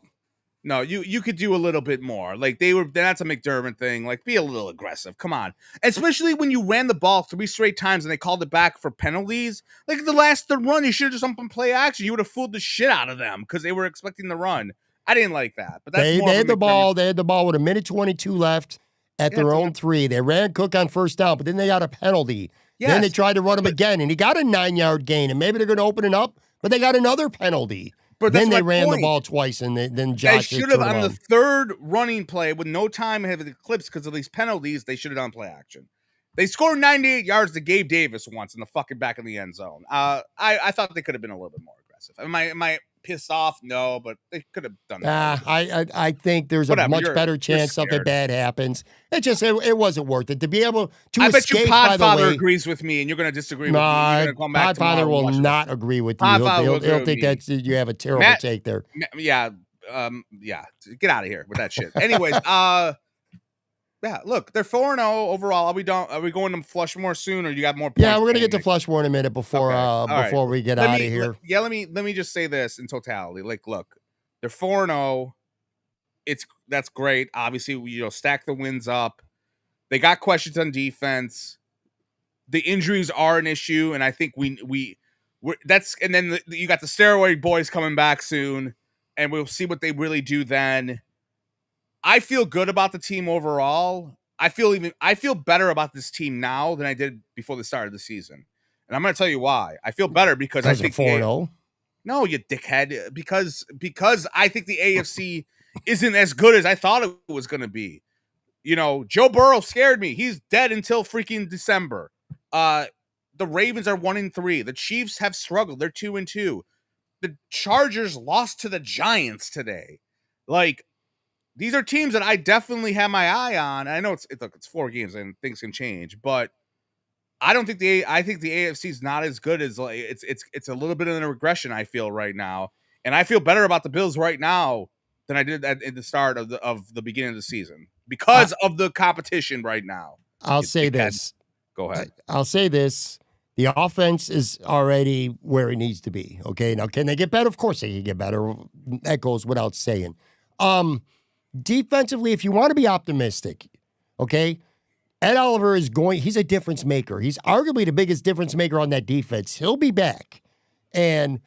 No, you could do a little bit more. Like that's a McDermott thing. Like be a little aggressive. Come on. Especially when you ran the ball 3 straight times and they called it back for penalties. Like the run, you should have just jumped on play action. You would have fooled the shit out of them because they were expecting the run. I didn't like that. But that's they had the ball. They had the ball with a minute 22 left at their own 3. They ran Cook on first down, but then they got a penalty. Yes. Then they tried to run him again, and he got a 9-yard gain, and maybe they're going to open it up, but they got another penalty. But then they ran the ball twice, and then Josh should have on the third running play with no time ahead of the clips because of these penalties. They should have done play action. They scored 98 yards to Gabe Davis once in the fucking back of the end zone. I thought they could have been a little bit more aggressive. Am I pissed off? No, but they could have done that. I think there's a much better chance something bad happens. It wasn't worth it to be able to. I bet your Podfather agrees with me, and you're going to disagree with me. You're come back Podfather will not agree with you. He'll think that you have a terrible take there. Yeah. Get out of here with that shit. Anyways, yeah, look, they're 4-0 overall. Are we going to Flushmore soon, or you got more points? Yeah, we're gonna get to Flushmore in a minute before we get out of here. Let me just say this in totality. Like, look, they're 4-0. That's great. Obviously, stack the wins up. They got questions on defense. The injuries are an issue, and I think that's. And then you got the steroid boys coming back soon, and we'll see what they really do then. I feel good about the team overall. I feel better about this team now than I did before the start of the season. And I'm going to tell you why. I feel better because I think 4-0. No, you dickhead. Because I think the AFC isn't as good as I thought it was going to be. Joe Burrow scared me. He's dead until freaking December. The The Ravens are 1-3. The Chiefs have struggled. They're 2-2. The Chargers lost to the Giants today. Like, these are teams that I definitely have my eye on. I know it's 4 games and things can change, but I think the AFC is not as good as, like, it's a little bit of a regression, I feel, right now. And I feel better about the Bills right now than I did at the start of the beginning of the season because of the competition right now. I'll say this. Go ahead. I'll say this. The offense is already where it needs to be. Okay. Now, can they get better? Of course they can get better. That goes without saying. Defensively, if you want to be optimistic, okay, Ed Oliver he's a difference maker. He's arguably the biggest difference maker on that defense. He'll be back. And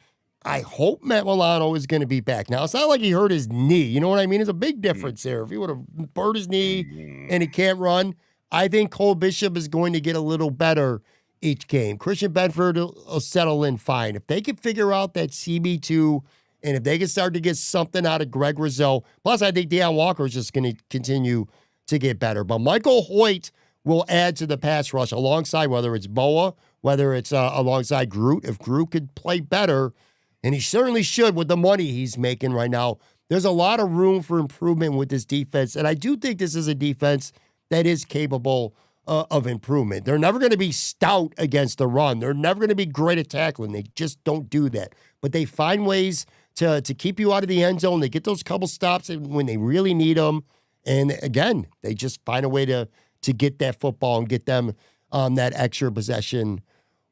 I hope Matt Milano is going to be back. Now, it's not like he hurt his knee. You know what I mean? It's a big difference there. If he would have hurt his knee and he can't run, I think Cole Bishop is going to get a little better each game. Christian Benford will settle in fine. If they can figure out that CB2 and if they can start to get something out of Greg Rizzo, plus I think Deion Walker is just going to continue to get better. But Michael Hoyt will add to the pass rush alongside whether it's Boa, whether it's alongside Groot. If Groot could play better, and he certainly should with the money he's making right now, there's a lot of room for improvement with this defense. And I do think this is a defense that is capable of improvement. They're never going to be stout against the run. They're never going to be great at tackling. They just don't do that. But they find ways to keep you out of the end zone. They get those couple stops when they really need them. And again, they just find a way to get that football and get them that extra possession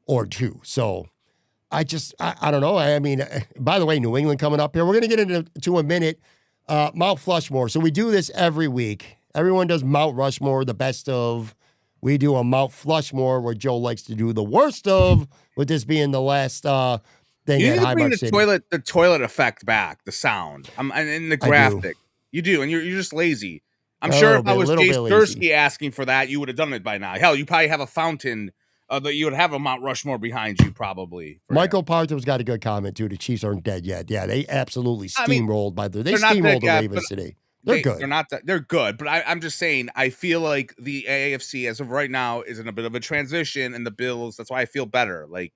or two. So I don't know. I mean, by the way, New England coming up here. We're going to get into a minute. Mount Flushmore. So we do this every week. Everyone does Mount Rushmore, the best of. We do a Mount Flushmore where Joe likes to do the worst of, with this being the last thing you at need to bring City. the toilet effect back, the sound. And the graphic. You do, and you're just lazy. I'm sure if I was Jay Thursky asking for that, you would have done it by now. Hell, you probably have a fountain that you would have a Mount Rushmore behind you, probably. Michael Parton's got a good comment too. The Chiefs aren't dead yet. Yeah, they absolutely steamrolled they steamrolled the Ravens today. They're good. They're good, but I'm just saying, I feel like the AFC as of right now is in a bit of a transition, and the Bills, that's why I feel better. Like,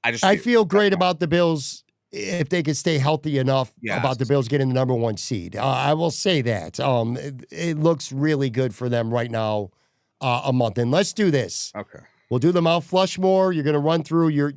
I feel great about the Bills if they could stay healthy enough about the Bills getting the number 1 seed. I will say that. It looks really good for them right now, a month. And let's do this. Okay. We'll do the Mount Flushmore. You're going to run through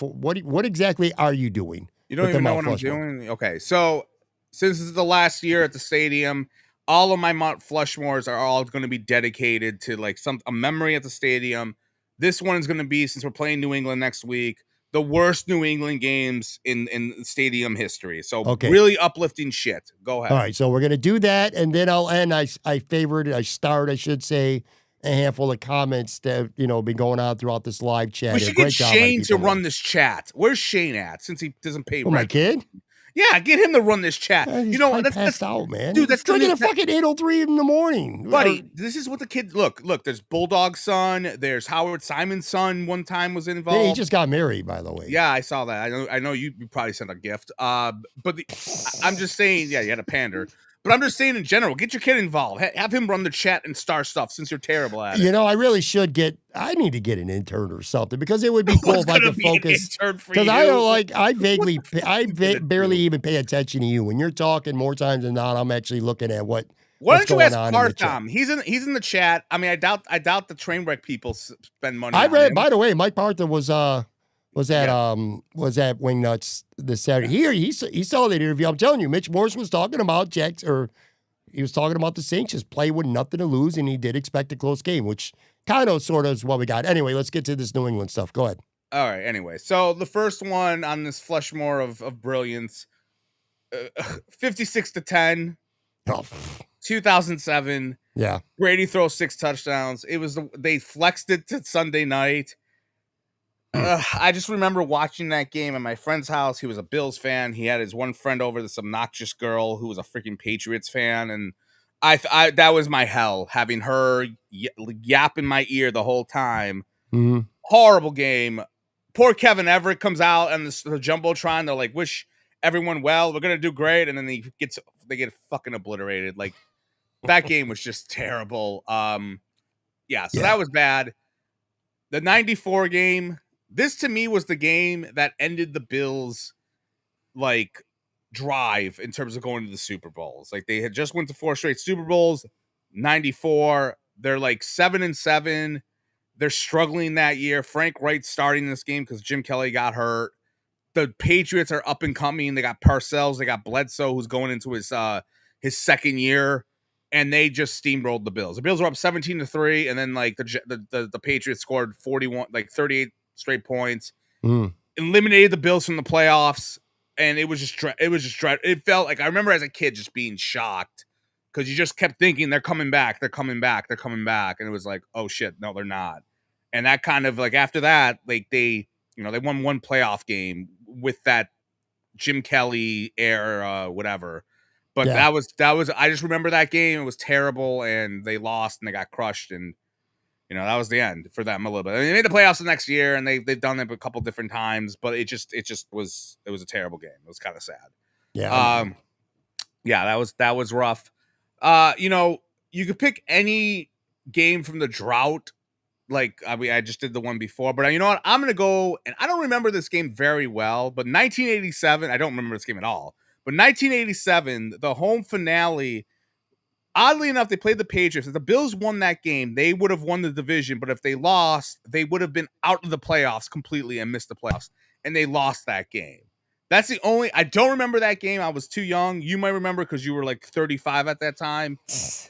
what exactly are you doing? You don't even know what I'm doing? Okay, so since this is the last year at the stadium, all of my Mount Flushmores are all going to be dedicated to like a memory at the stadium. This one is going to be, since we're playing New England next week, the worst New England games in stadium history. So really uplifting shit. Go ahead. All right, so we're going to do that, and then I'll end. I should say, a handful of comments that, been going on throughout this live chat. We should get Shane to run this chat. Where's Shane at, since he doesn't pay rent? My kid? Yeah, get him to run this chat. He's passed out, man. Dude, that's drinking a fucking 8:03 in the morning. Buddy, this is what the kids look, there's Bulldog's son, there's Howard Simon's son one time was involved. Yeah, he just got married, by the way. Yeah, I saw that. I know you probably sent a gift. But I'm just saying, yeah, you had a pander. But I'm just saying in general, get your kid involved. Have him run the chat and star stuff, since you're terrible at it. I really should I need to get an intern or something, because it would be cool if I could focus. Because I barely even pay attention to you. When you're talking more times than not, I'm actually looking at what's don't you going ask Partham? He's in the chat. I mean, I doubt the train wreck people spend money. By the way, Mike Partham was at Wingnuts this Saturday. He saw that interview. I'm telling you, Mitch Morse was talking about he was talking about the Saints just play with nothing to lose, and he did expect a close game, which kind of sort of is what we got. Anyway, let's get to this New England stuff. Go ahead. All right. Anyway, so the first one on this Flushmore of brilliance, 56-10, 2007. Yeah. Brady throws 6 touchdowns. They flexed it to Sunday night. I just remember watching that game at my friend's house. He was a Bills fan. He had his one friend over, this obnoxious girl who was a freaking Patriots fan, and I that was my hell, having her yap in my ear the whole time. Mm-hmm. Horrible game. Poor Kevin Everett comes out and the Jumbotron. They're like, wish everyone well. We're gonna do great, and then they get fucking obliterated. Like, that game was just terrible. So that was bad. The 94 game. this to me was the game that ended the Bills like drive in terms of going to the Super Bowls. Like they had just went to 4 straight Super Bowls, 94. They're like 7-7. They're struggling that year. Frank Wright starting this game because Jim Kelly got hurt. The Patriots are up and coming. They got Parcells. They got Bledsoe, who's going into his second year, and they just steamrolled the Bills. The Bills were up 17-3, and then like the Patriots scored 41, like 38 straight points, eliminated the Bills from the playoffs, and it was just it felt like I remember as a kid just being shocked because you just kept thinking they're coming back, and it was like, oh shit, no, they're not. And that kind of like after that, like they won one playoff game with that Jim Kelly era, whatever. But Yeah. that was I just remember that game. It was terrible, and they lost and they got crushed, and that was the end for them a little bit. I mean, they made the playoffs the next year, and they've done it a couple different times, but it just was a terrible game. It was kind of sad. Yeah. Yeah, that was rough. You could pick any game from the drought. Like, I mean, I just did the one before, but you know what? I'm going to go, and I don't remember this game very well, but 1987, I don't remember this game at all, but 1987, the home finale, oddly enough, they played the Patriots. If the Bills won that game, they would have won the division, but if they lost, they would have been out of the playoffs completely and missed the playoffs, and they lost that game. That's the only, I don't remember that game. I was too young. You might remember because you were like 35 at that time.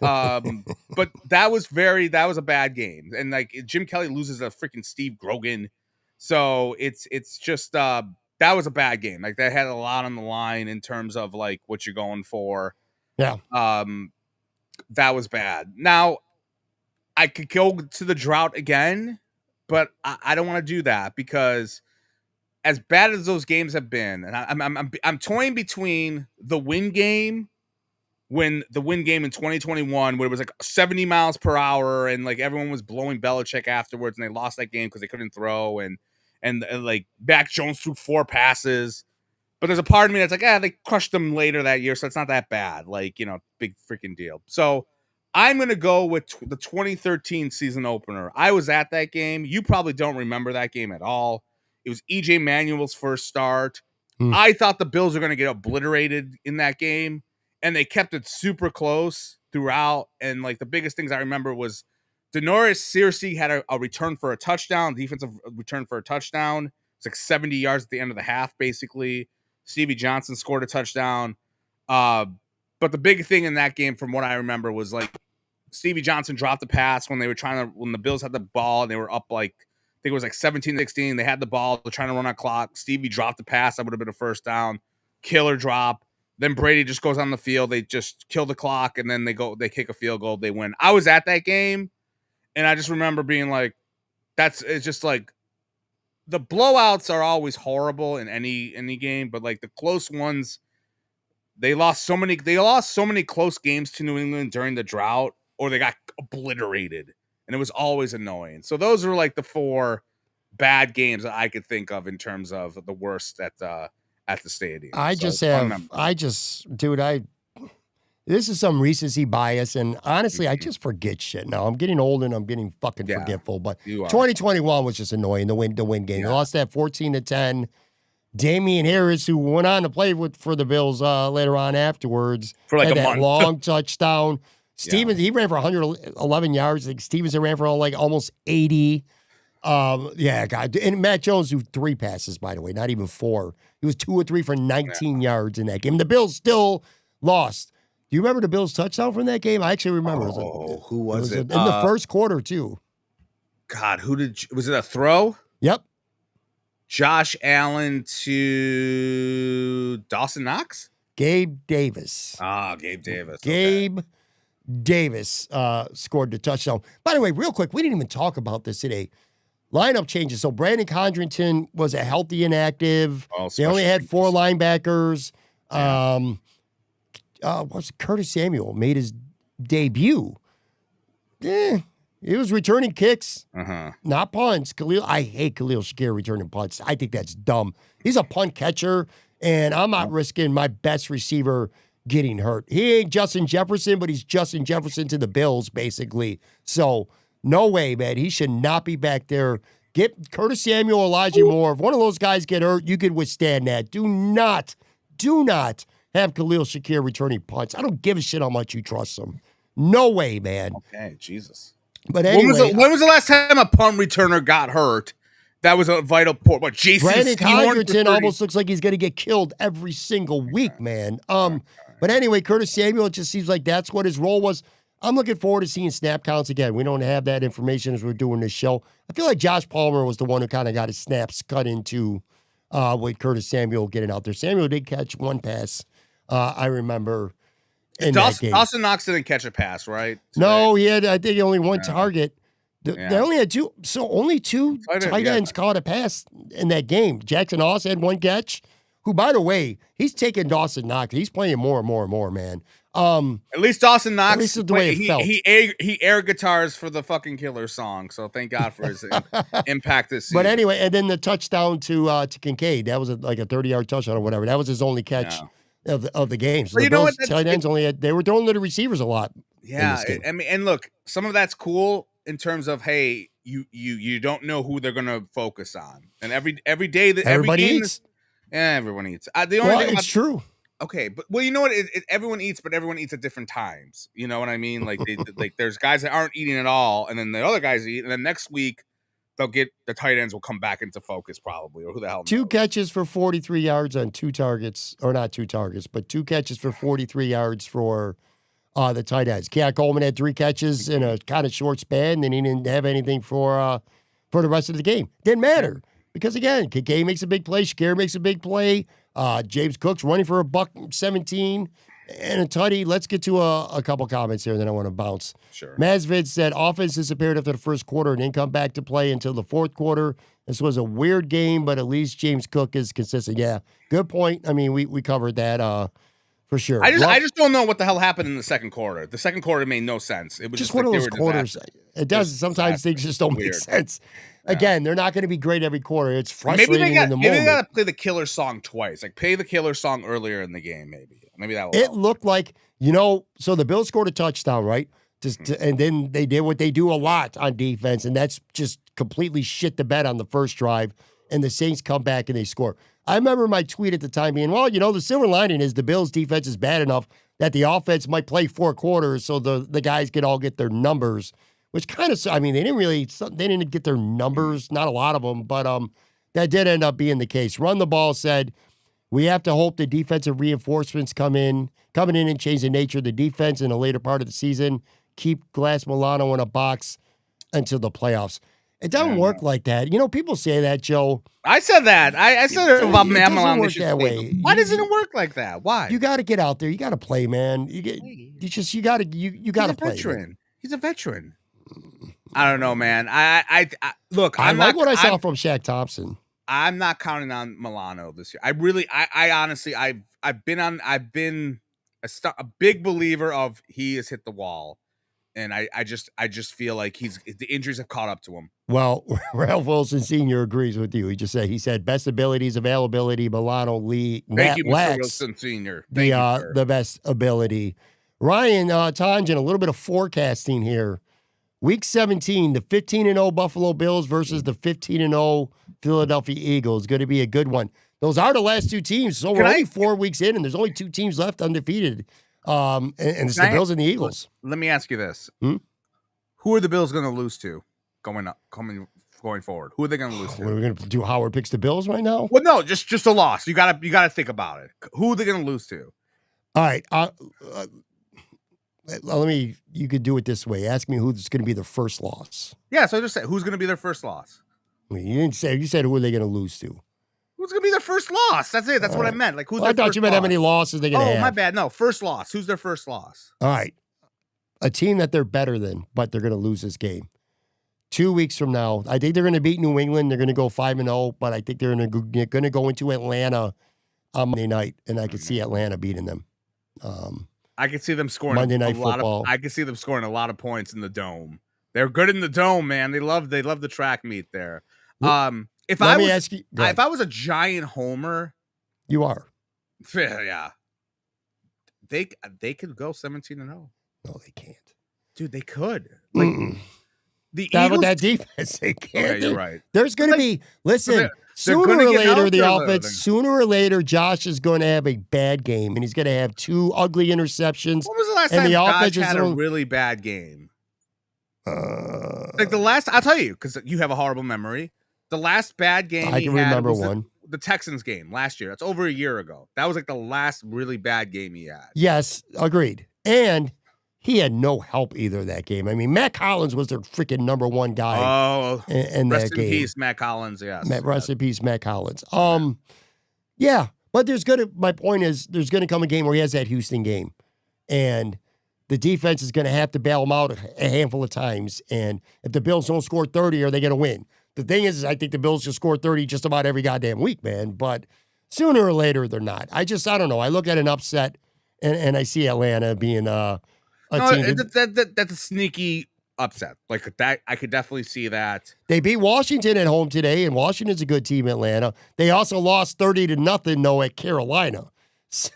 But that was a bad game. And like Jim Kelly loses a freaking Steve Grogan. So it's just, that was a bad game. Like that had a lot on the line in terms of like what you're going for. Yeah. That was bad. Now I could go to the drought again, but I don't want to do that because as bad as those games have been, and I'm toying between the win game in 2021, where it was like 70 miles per hour and like everyone was blowing Belichick afterwards, and they lost that game because they couldn't throw, and like Mac Jones threw 4 passes. But there's a part of me that's like, they crushed them later that year, so it's not that bad. Like, big freaking deal. So I'm going to go with the 2013 season opener. I was at that game. You probably don't remember that game at all. It was E.J. Manuel's first start. I thought the Bills were going to get obliterated in that game, and they kept it super close throughout. And like the biggest things I remember was Denoris Searcy had a return for a touchdown, defensive return for a touchdown. It's like 70 yards at the end of the half, basically. Stevie Johnson scored a touchdown. But the big thing in that game, from what I remember, was like Stevie Johnson dropped the pass when the Bills had the ball and they were up like, I think it was like 17-16. They had the ball. They're trying to run on clock. Stevie dropped the pass. That would have been a first down. Killer drop. Then Brady just goes on the field. They just kill the clock, and then they kick a field goal. They win. I was at that game, and I just remember being like, it's just like the blowouts are always horrible in any game, but like the close ones, they lost so many close games to New England during the drought, or they got obliterated. And it was always annoying. So those are like the 4 bad games that I could think of in terms of the worst at the stadium. This is some recency bias, and honestly, I just forget shit now. I'm getting old and I'm getting fucking forgetful. But 2021 was just annoying. The win game. They lost that 14-10. Damian Harris, who went on to play for the Bills later on afterwards, for like had a that month. long touchdown. Stevens, he ran for 111 yards. Like Stevenson ran for like almost 80. God. And Matt Jones threw 3 passes, by the way, not even 4. He was 2 or 3 for 19 yards in that game. The Bills still lost. Do you remember the Bills' touchdown from that game? I actually remember. Who was it? In the first quarter, too. God, was it a throw? Yep. Josh Allen to Dawson Knox? Gabe Davis. Gabe Davis. Gabe Davis scored the touchdown. By the way, real quick, we didn't even talk about this today. Lineup changes. So Brandon Condrington was a healthy inactive. They only had 4 linebackers. Curtis Samuel made his debut. He was returning kicks, not punts. I hate Khalil Shakir returning punts. I think that's dumb. He's a punt catcher, and I'm not risking my best receiver getting hurt. He ain't Justin Jefferson, but he's Justin Jefferson to the Bills, basically. So no way, man. He should not be back there Get Curtis Samuel, Elijah Moore. If one of those guys get hurt, you could withstand that. Do not have Khalil Shakir returning punts. I don't give a shit how much you trust him. No way, man. Okay, Jesus. But anyway, when was the last time a punt returner got hurt? That was a vital point. What, Jason Brandon Seymour Condriton almost looks like he's going to get killed every single week, man. But anyway, Curtis Samuel, it just seems like that's what his role was. I'm looking forward to seeing snap counts again. We don't have that information as we're doing this show. I feel like Josh Palmer was the one who kind of got his snaps cut into with Curtis Samuel getting out there. Samuel did catch one pass, I remember, in that game. Dawson Knox didn't catch a pass, right? No, he had, I think, only one target. They only had two, so only two tight ends caught a pass in that game. Jackson Austin had one catch, who, by the way, he's taking Dawson Knox. He's playing more and more and more, man. At least Dawson Knox, at least the way it felt. He air guitars for the fucking Killer song, so thank God for his impact this season. But anyway, and then the touchdown to Kincaid, that was like a 30-yard touchdown or whatever. That was his only catch of the game. So the Bills tight ends they were throwing to the receivers a lot. Yeah, I mean, and look, some of that's cool in terms of, hey, you don't know who they're gonna focus on, and every day that everybody eats. Everyone eats. The only thing it's true. Okay, but you know what? Everyone eats, but everyone eats at different times. You know what I mean? Like like there's guys that aren't eating at all, and then the other guys eat, and then next week they'll get the tight ends will come back into focus probably, or who the hell knows. 2 catches for 43 yards on 2 targets, or not 2 targets, but 2 catches for 43 yards for the tight ends. Keon Coleman had 3 catches in a kind of short span, and he didn't have anything for the rest of the game. Didn't matter because again, Kincaid makes a big play, Shakir makes a big play. James Cook's running for $117 and a tutty. Let's get to a couple comments here, and then I want to bounce. Sure. Masvid said offense disappeared after the first quarter and didn't come back to play until the fourth quarter. This was a weird game, but at least James Cook is consistent. Yeah, good point. I mean, we covered that for sure. I just don't know what the hell happened in the second quarter. The second quarter made no sense. It was just one of those quarters. It does. Sometimes things just don't make sense. Again, they're not going to be great every quarter. It's frustrating in the moment. Maybe they got to play the Killer song twice. Like, play the Killer song earlier in the game, maybe that will help. Looked like, so the Bills scored a touchdown, right? And then they did what they do a lot on defense, and that's just completely shit the bed on the first drive, and the Saints come back and they score. I remember my tweet at the time being, well, the silver lining is the Bills' defense is bad enough that the offense might play 4 quarters so the guys can all get their numbers. Which kind of, they didn't get their numbers, not a lot of them, but that did end up being the case. Run the Ball said, we have to hope the defensive reinforcements coming in and change the nature of the defense in the later part of the season. Keep Glass Milano in a box until the playoffs. It doesn't work like that. People say that, Joe. I said that. I said it about Milano. That way. Why doesn't it work like that? Why? You got to get out there. You got to play, man. You got to play. Veteran. He's a veteran. I don't know, man. I look. I like what I saw from Shaq Thompson. I'm not counting on Milano this year. I honestly, I've been a big believer of he has hit the wall, and I just feel like the injuries have caught up to him. Well, Ralph Wilson Sr. agrees with you. He said best abilities, availability, Milano, Lee, Thank you, Mr. Wilson Sr. The best ability. Ryan Tonjan, a little bit of forecasting here. Week 17, the 15-0 Buffalo Bills versus the 15-0 Philadelphia Eagles. Going to be a good one. Those are the last 2 teams. So we're only 4 weeks in, and there's only 2 teams left undefeated. And it's the Bills and the Eagles. Let me ask you this. Who are the Bills going to lose to going forward? Who are they going to lose to? We're going to do Howard picks the Bills right now? Well, no, just a loss. You got to think about it. Who are they going to lose to? All right. You could do it this way. Ask me who's going to be their first loss. Yeah, so just say who's going to be their first loss. You didn't say. You said who are they going to lose to? Who's going to be their first loss? That's it. That's what I meant. Like I thought you meant how many losses they're going to have. Oh, my bad. No, first loss. Who's their first loss? All right, a team that they're better than, but they're going to lose this game. 2 weeks from now, I think they're going to beat New England. They're going to go 5-0, but I think they're going to go into Atlanta on Monday night, and I could see Atlanta beating them. I could see them scoring Monday Night Football. I could see them scoring a lot of points in the dome. They're good in the dome, man. They love the track meet there. If I was a giant homer, you are. Yeah. They could go 17-0. No, they can't. Dude, they could. The Not with Eagles. that defense. They can't. Okay, you're right. There's going to But be, listen, they're sooner gonna or get later, out the there, offense, though. sooner or later, Josh is going to have a bad game, and he's going to have 2 ugly interceptions. When was the last and time the Josh offense is had a really bad game? Like the last, I'll tell you, because you have a horrible memory. The last bad game I he can had remember was one. the Texans game last year. That's over a year ago. That was like the last really bad game he had. Yes, agreed. And he had no help either that game. I mean, Matt Collins was their freaking number 1 guy in that Rest in game. peace, Matt Collins. Yes. Rest in peace, Matt Collins. Yeah, but my point is, there's going to come a game where he has that Houston game. And the defense is going to have to bail him out a handful of times. And if the Bills don't score 30, are they going to win? The thing is, I think the Bills just score 30 just about every goddamn week, man. But sooner or later, they're not. I don't know. I look at an upset, and I see Atlanta being a team. That's a sneaky upset. Like that, I could definitely see that. They beat Washington at home today, and Washington's a good team, Atlanta. They also lost 30-0, though, at Carolina. So,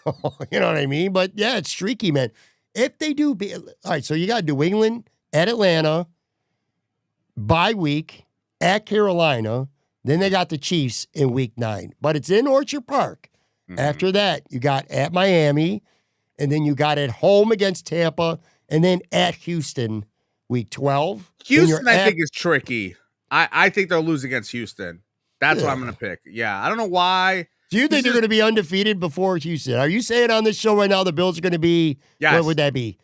you know what I mean? But, yeah, it's streaky, man. If they do all right, so you got New England at Atlanta, bye week, at Carolina, then they got the Chiefs in week 9. But it's in Orchard Park. Mm-hmm. After that, you got at Miami, and then you got at home against Tampa, and then at Houston, week 12. Houston, I think, is tricky. I think they'll lose against Houston. That's what I'm going to pick. Yeah, I don't know why. Do you think they're going to be undefeated before Houston? Are you saying on this show right now the Bills are going to be, what would that be,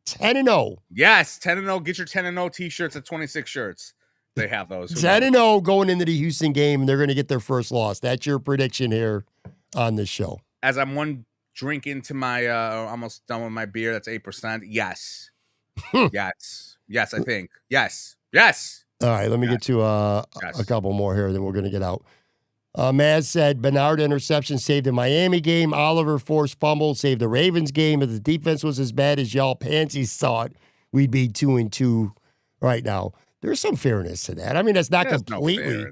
10-0? Yes, 10-0. Get your 10-0 T-shirts at 26 shirts. They have those. 10-0 going into the Houston game, and they're going to get their first loss. That's your prediction here on this show. As I'm one drink into my, almost done with my beer, that's 8%. Yes. Yes, I think. Yes. All right, let me get to a couple more here, then we're going to get out. Maz said Bernard interception saved the Miami game. Oliver forced fumble saved the Ravens game. If the defense was as bad as y'all pansies thought, we'd be 2-2 right now. There's some fairness to that. I mean, that's not completely.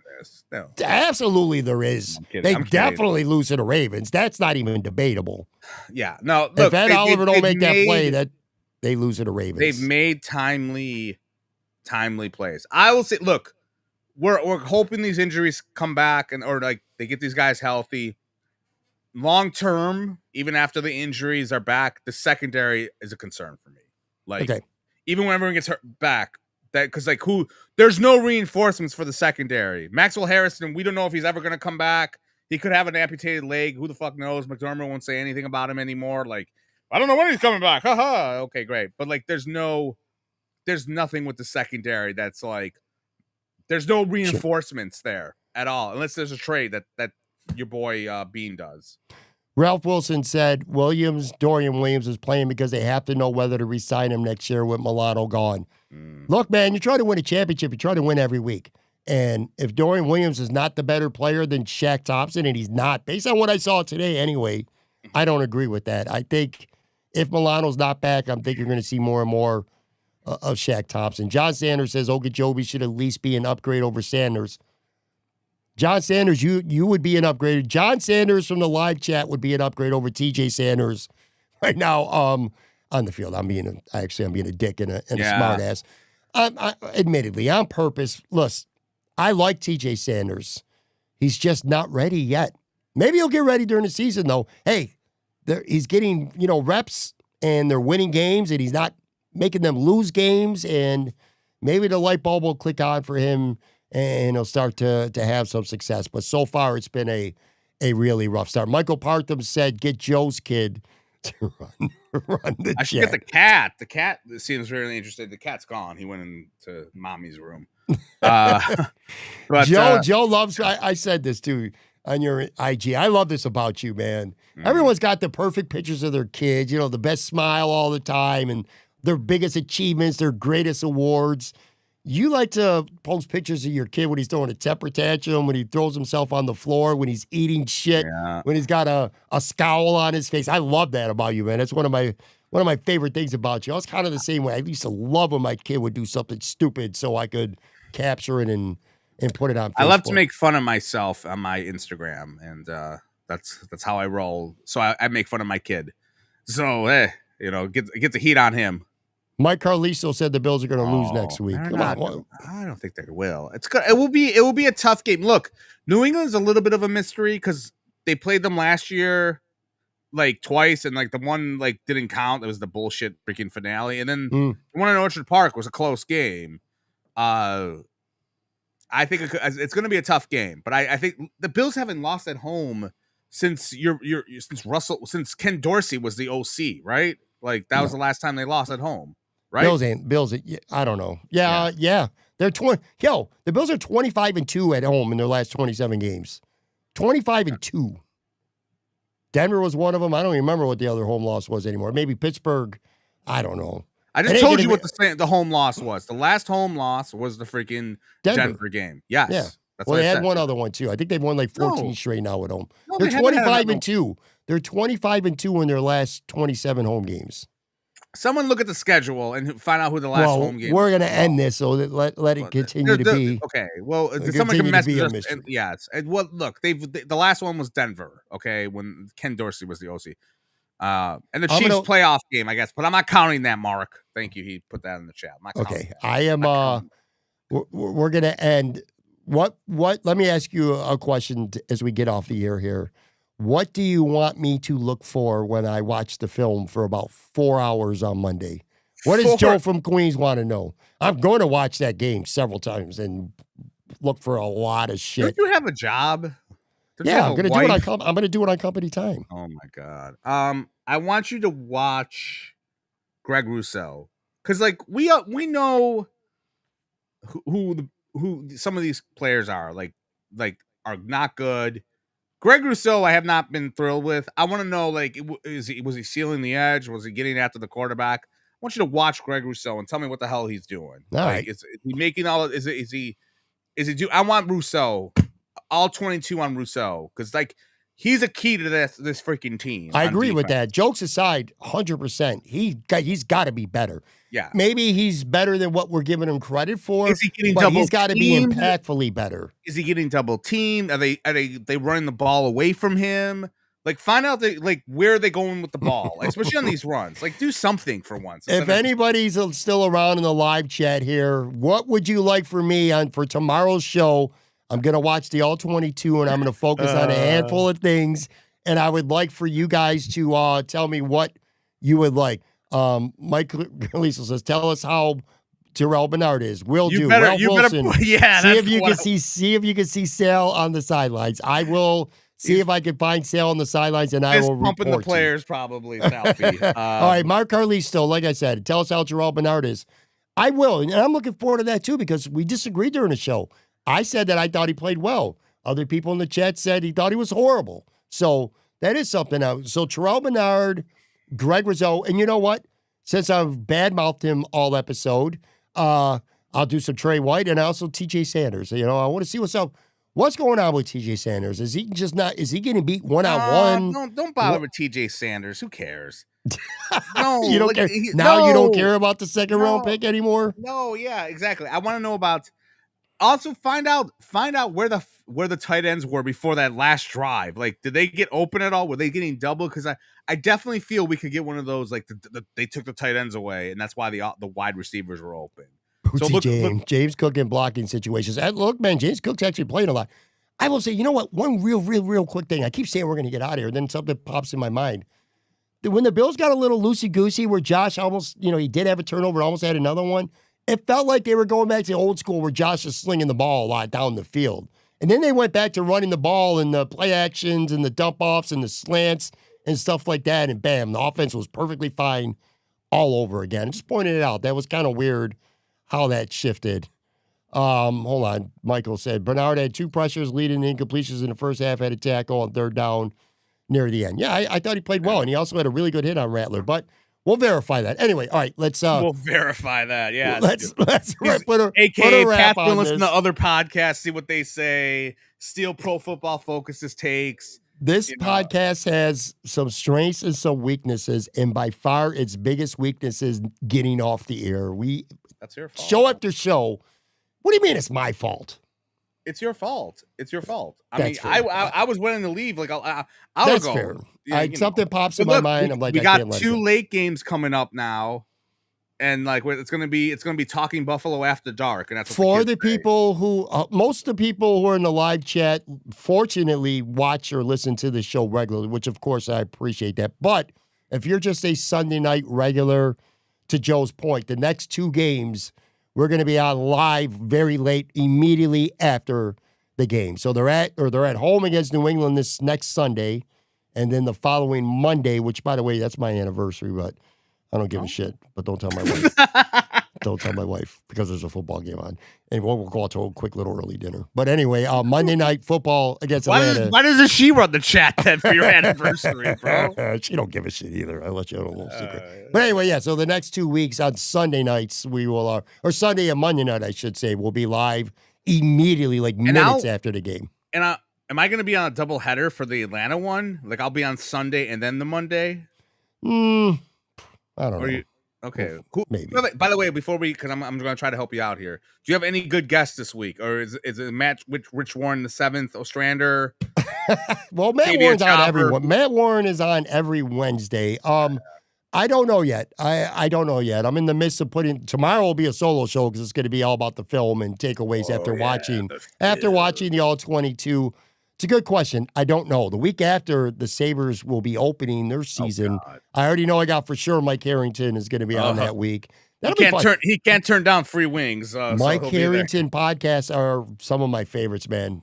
No. Absolutely, there is. They definitely lose to the Ravens. That's not even debatable. Yeah. No. Look, if Ed Oliver don't make that play, that they lose to the Ravens. They've made timely plays. I will say, look. We're hoping these injuries come back or like they get these guys healthy. Long term, even after the injuries are back, the secondary is a concern for me. Like, even when everyone gets hurt back, because there's no reinforcements for the secondary. Maxwell Harrison, we don't know if he's ever going to come back. He could have an amputated leg. Who the fuck knows? McDermott won't say anything about him anymore. Like, I don't know when he's coming back. Haha. Okay, great. But like, there's nothing with the secondary that's like. There's no reinforcements there at all, unless there's a trade that your boy Bean does. Ralph Wilson said Dorian Williams is playing because they have to know whether to re-sign him next year with Milano gone. Look, man, you try to win a championship, you try to win every week. And if Dorian Williams is not the better player than Shaq Thompson, and he's not, based on what I saw today anyway, I don't agree with that. I think if Milano's not back, I think you're going to see more and more of Shaq Thompson. John Sanders says Ogunjobi should at least be an upgrade over Sanders. John Sanders, you would be an upgrade. John Sanders from the live chat would be an upgrade over TJ Sanders right now on the field. I'm being a dick and a smart ass. Admittedly, on purpose. Listen, I like TJ Sanders. He's just not ready yet. Maybe he'll get ready during the season, though. Hey, he's getting reps and they're winning games, and he's not making them lose games, and maybe the light bulb will click on for him and he'll start to have some success. But so far, it's been a really rough start. Michael Partham said, get Joe's kid to run the I should get the cat. The cat seems really interested. The cat's gone. He went into mommy's room. But Joe loves, I said this too on your IG. I love this about you, man. Everyone's got the perfect pictures of their kids, the best smile all the time, and their biggest achievements, their greatest awards. You like to post pictures of your kid when he's throwing a temper tantrum, when he throws himself on the floor, when he's eating shit, when he's got a scowl on his face. I love that about you, man. That's one of my favorite things about you. I was kind of the same way. I used to love when my kid would do something stupid so I could capture it and put it on Facebook. I love to make fun of myself on my Instagram, and that's how I roll. So I make fun of my kid. So, get the heat on him. Mike Carliso said the Bills are going to lose next week. they're Come not on. gonna- I don't think they will. It's good. It will be a tough game. Look, New England's a little bit of a mystery because they played them last year like twice, and like the one like didn't count. It was the bullshit freaking finale, and then the one in Orchard Park was a close game. I think it's going to be a tough game, but I think the Bills haven't lost at home since since Ken Dorsey was the OC, right? Like that was the last time they lost at home, right? Bills. I don't know. Yeah. They're 20. Yo, the Bills are 25-2 at home in their last 27 games. 25-2. Denver was one of them. I don't even remember what the other home loss was anymore. Maybe Pittsburgh. I don't know. I just told you what the home loss was. The last home loss was the freaking Denver game. Yes. Yeah. That's well, they had one other one too. I think they've won like 14 straight now at home. No, they're 25-2. They're 25-2 in their last 27 home games. Someone look at the schedule and find out who the last home game. We're gonna end this, so that let it continue to be. Okay. Well, someone can message us. Well, look, the last one was Denver. Okay, when Ken Dorsey was the OC. And the Chiefs playoff game, I guess, but I'm not counting that, Mark. Thank you. He put that in the chat. I am. We're gonna end. What? Let me ask you a question as we get off the air here. What do you want me to look for when I watch the film for about 4 hours on Monday? What does Joe from Queens want to know? I'm going to watch that game several times and look for a lot of shit. Don't you have a job? Yeah, I'm going to do it on. I'm going to do it on company time. Oh my god. I want you to watch Greg Rousseau because, like, we know who some of these players are. Like are not good. Greg Rousseau, I have not been thrilled with. I want to know, like, was he sealing the edge? Was he getting after the quarterback? I want you to watch Greg Rousseau and tell me what the hell he's doing. All right. Is he making all? Is he? I want Rousseau, all 22 on Rousseau, because like he's a key to this freaking team. I agree with that. Jokes aside, 100%. He's got to be better. Yeah, maybe he's better than what we're giving him credit for. Is he getting but he's got to be impactfully better. Is he getting double teamed? Are they running the ball away from him? Like, find out where are they going with the ball, especially on these runs. Like, do something for once. If anybody's still around in the live chat here, what would you like for me for tomorrow's show? I'm going to watch the All 22, and I'm going to focus on a handful of things. And I would like for you guys to tell me what you would like. Mike Carliso says, tell us how Terrell Bernard is. Will do. Ralph Wilson. See if you can see Sale on the sidelines. I will see if I can find Sale on the sidelines, and I will pumping report the players probably. Selfie. All right, Mark Carliso, like I said, tell us how Terrell Bernard is. I will, and I'm looking forward to that too because we disagreed during the show. I said that I thought he played well. Other people in the chat said he thought he was horrible. So that is something else. So Terrell Bernard, Greg Rousseau, and you know what? Since I've badmouthed him all episode, I'll do some Trey White and also TJ Sanders. You know, I want to see what's up. What's going on with TJ Sanders? Is he getting beat one-on-one? Don't bother with TJ Sanders. Who cares? No, you don't care. You don't care about the second round pick anymore? No, yeah, exactly. I want to know about. Also, find out where the tight ends were before that last drive. Like, did they get open at all? Were they getting double? Because I definitely feel we could get one of those. Like, they took the tight ends away, and that's why the wide receivers were open. So look, James Cook in blocking situations. And look, man, James Cook's actually playing a lot. I will say, you know what? One real quick thing. I keep saying we're going to get out of here, then something pops in my mind. When the Bills got a little loosey-goosey where Josh almost, he did have a turnover, almost had another one, it felt like they were going back to the old school where Josh is slinging the ball a lot down the field. And then they went back to running the ball and the play actions and the dump-offs and the slants and stuff like that. And bam, the offense was perfectly fine all over again. I just pointed it out. That was kind of weird how that shifted. Hold on. Michael said, Bernard had 2 pressures leading the incompletions in the first half, had a tackle on third down near the end. Yeah, I thought he played well, and he also had a really good hit on Rattler, but we'll verify that. Anyway, all right, let's we'll verify that. Yeah. Let's put a wrap on listen to other podcasts, see what they say, steal Pro Football Focus's takes. This podcast has some strengths and some weaknesses, and by far its biggest weakness is getting off the air. That's your fault. Show after show. What do you mean it's my fault? It's your fault. It's your fault. I was willing to leave like I'll that's go. Fair. Something pops in my mind. I'm like, we got 2 late games coming up now, and like it's gonna be Talking Buffalo After Dark, and that's what For the kids say. people who, most of the people who are in the live chat, fortunately watch or listen to the show regularly, which of course I appreciate that. But if you're just a Sunday night regular, to Joe's point, the next 2 games we're going to be on live very late, immediately after the game. So they're at home against New England this next Sunday, and then the following Monday, which by the way, that's my anniversary, but I don't give a shit. But don't tell my wife. Don't tell my wife because there's a football game on. And we'll go out to a quick little early dinner. But anyway, Monday night football against Atlanta. Why doesn't she run the chat then for your anniversary, bro? She don't give a shit either. I'll let you know a little secret. But anyway, yeah, so the next 2 weeks on Sunday nights, we will, or Sunday and Monday night, I should say, we'll be live immediately, like minutes after the game. And am I going to be on a double header for the Atlanta one? Like I'll be on Sunday and then the Monday? I don't know. Okay, cool. Maybe. By the way, before because I'm going to try to help you out here. Do you have any good guests this week, or is it a match with Rich Warren the 7th, Ostrander? Well, Matt Warren's on everyone. Matt Warren is on every Wednesday. I don't know yet. I don't know yet. I'm in the midst of tomorrow will be a solo show because it's going to be all about the film and takeaways after watching the All 22. It's a good question. I don't know. The week after, the Sabres will be opening their season. I already know I got for sure Mike Harrington is going to be on that week. He can't turn down free wings. Mike Harrington podcasts are some of my favorites, man.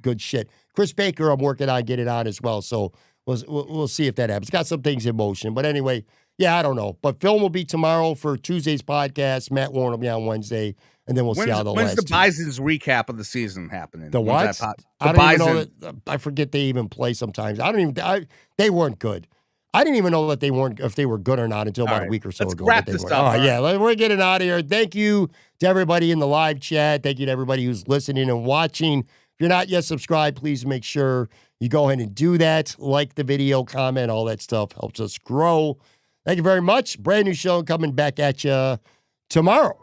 Good shit. Chris Baker, I'm working on getting on as well. So we'll see if that happens. Got some things in motion. But anyway, yeah, I don't know. But film will be tomorrow for Tuesday's podcast. Matt Warren will be on Wednesday. And then we'll see how the last. When's the Bison's recap of the season happening? The what? I don't even know that, I forget they even play sometimes. They weren't good. I didn't even know that if they were good or not until about a week or so ago. Wrap this up. We're getting out of here. Thank you to everybody in the live chat. Thank you to everybody who's listening and watching. If you're not yet subscribed, please make sure you go ahead and do that. Like the video, comment, all that stuff helps us grow. Thank you very much. Brand new show coming back at you tomorrow.